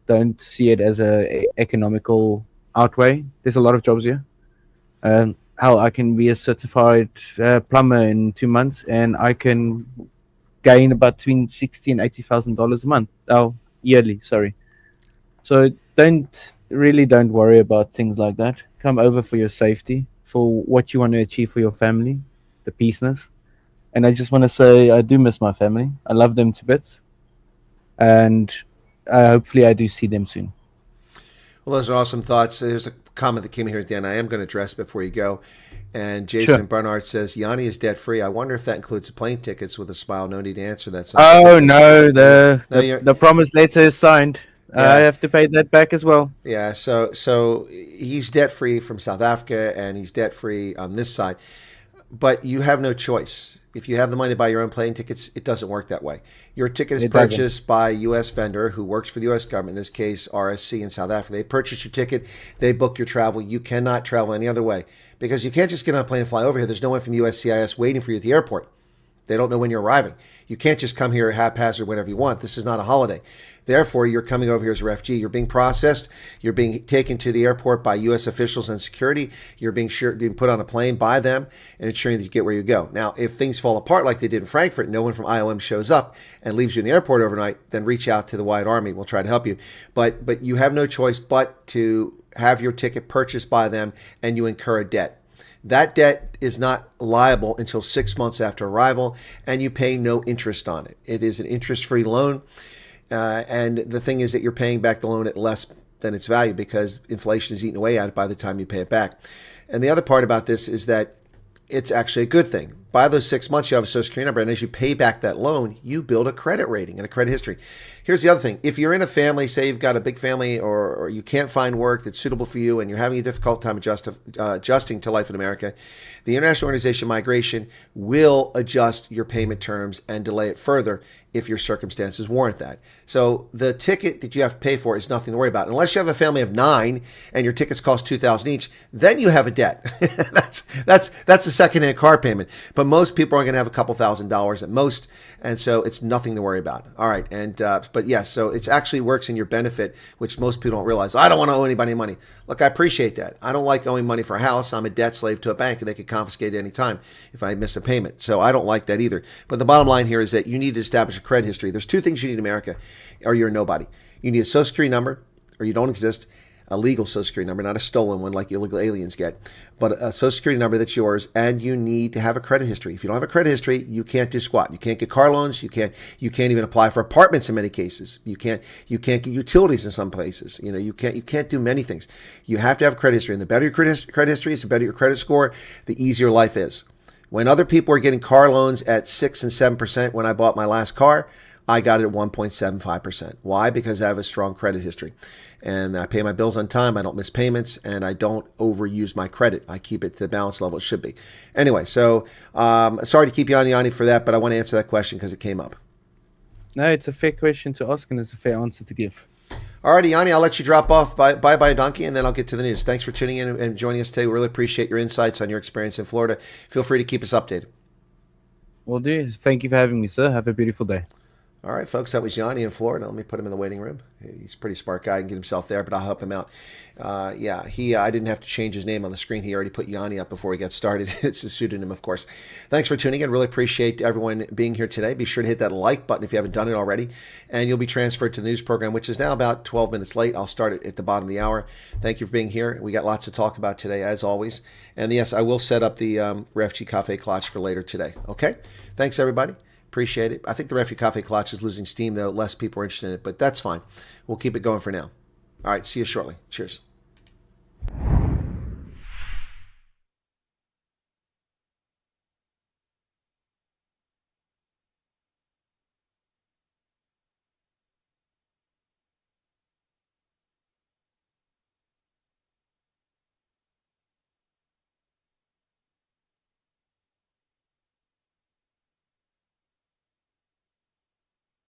Don't see it as a economical outweigh. There's a lot of jobs here. Hell, I can be a certified plumber in 2 months, and I can gain about between $60,000 and $80,000 a month. Oh, yearly, sorry. So don't worry about things like that. Come over for your safety, for what you want to achieve for your family, the peaceness. And I just want to say I do miss my family. I love them to bits. And hopefully I do see them soon. Well, those are awesome thoughts. There's a comment that came in here at the end. I am going to address before you go. And Jason Barnard says, Jannie is debt-free. I wonder if that includes the plane tickets with a smile. No need to answer that. Oh, no. The promise letter is signed. Yeah. I have to pay that back as well. Yeah, so he's debt-free from South Africa, and he's debt-free on this side. But you have no choice. If you have the money to buy your own plane tickets, it doesn't work that way. Your ticket is purchased by a U.S. vendor who works for the U.S. government, in this case, RSC in South Africa. They purchase your ticket. They book your travel. You cannot travel any other way because you can't just get on a plane and fly over here. There's no one from USCIS waiting for you at the airport. They don't know when you're arriving. You can't just come here haphazard whenever you want. This is not a holiday. Therefore, you're coming over here as a refugee. You're being processed. You're being taken to the airport by U.S. officials and security. You're being put on a plane by them and ensuring that you get where you go. Now, if things fall apart like they did in Frankfurt, no one from IOM shows up and leaves you in the airport overnight, then reach out to the Wyatt Army. We'll try to help you. But you have no choice but to have your ticket purchased by them, and you incur a debt. That debt is not liable until 6 months after arrival, and you pay no interest on it. It is an interest-free loan. And the thing is that you're paying back the loan at less than its value because inflation is eating away at it by the time you pay it back. And the other part about this is that it's actually a good thing. By those 6 months, you have a Social Security number, and as you pay back that loan, you build a credit rating and a credit history. Here's the other thing. If you're in a family, say you've got a big family or you can't find work that's suitable for you and you're having a difficult time adjusting to life in America, the International Organization of Migration will adjust your payment terms and delay it further if your circumstances warrant that. So the ticket that you have to pay for is nothing to worry about. Unless you have a family of 9 and your tickets cost $2,000 each, then you have a debt. that's a second-hand car payment. But most people are going to have a couple $1,000s at most, and so it's nothing to worry about. All right, and but yes, so it actually works in your benefit, which most people don't realize. I don't want to owe anybody money. Look, I appreciate that. I don't like owing money for a house. I'm a debt slave to a bank, and they could confiscate it any time if I miss a payment. So I don't like that either. But the bottom line here is that you need to establish a credit history. There's 2 things you need in America, or you're a nobody. You need a Social Security number, or you don't exist. A legal Social Security number, not a stolen one like illegal aliens get, but a Social Security number that's yours, and you need to have a credit history. If you don't have a credit history, you can't do squat. You can't get car loans. You can't even apply for apartments in many cases. You can't get utilities in some places. You can't do many things. You have to have a credit history, and the better your credit history is, the better your credit score, the easier life is. When other people are getting car loans at 6 and 7% when I bought my last car, I got it at 1.75%. Why? Because I have a strong credit history. And I pay my bills on time, I don't miss payments, and I don't overuse my credit. I keep it to the balance level it should be. Anyway, so sorry to keep you on, Jannie, for that, but I want to answer that question because it came up. No, it's a fair question to ask, and it's a fair answer to give. Alrighty, Jannie, I'll let you drop off. Bye, Donkey, and then I'll get to the news. Thanks for tuning in and joining us today. We really appreciate your insights on your experience in Florida. Feel free to keep us updated. Will do. Thank you for having me, sir. Have a beautiful day. All right, folks, that was Jannie in Florida. Let me put him in the waiting room. He's a pretty smart guy and get himself there, but I'll help him out. I didn't have to change his name on the screen. He already put Jannie up before we got started. It's a pseudonym, of course. Thanks for tuning in. Really appreciate everyone being here today. Be sure to hit that like button if you haven't done it already, and you'll be transferred to the news program, which is now about 12 minutes late. I'll start it at the bottom of the hour. Thank you for being here. We got lots to talk about today, as always. And yes, I will set up the Refugee Cafe Clutch for later today. Okay? Thanks, everybody. Appreciate it. I think the Refugee Cafe Clutch is losing steam, though. Less people are interested in it, but that's fine. We'll keep it going for now. All right. See you shortly. Cheers.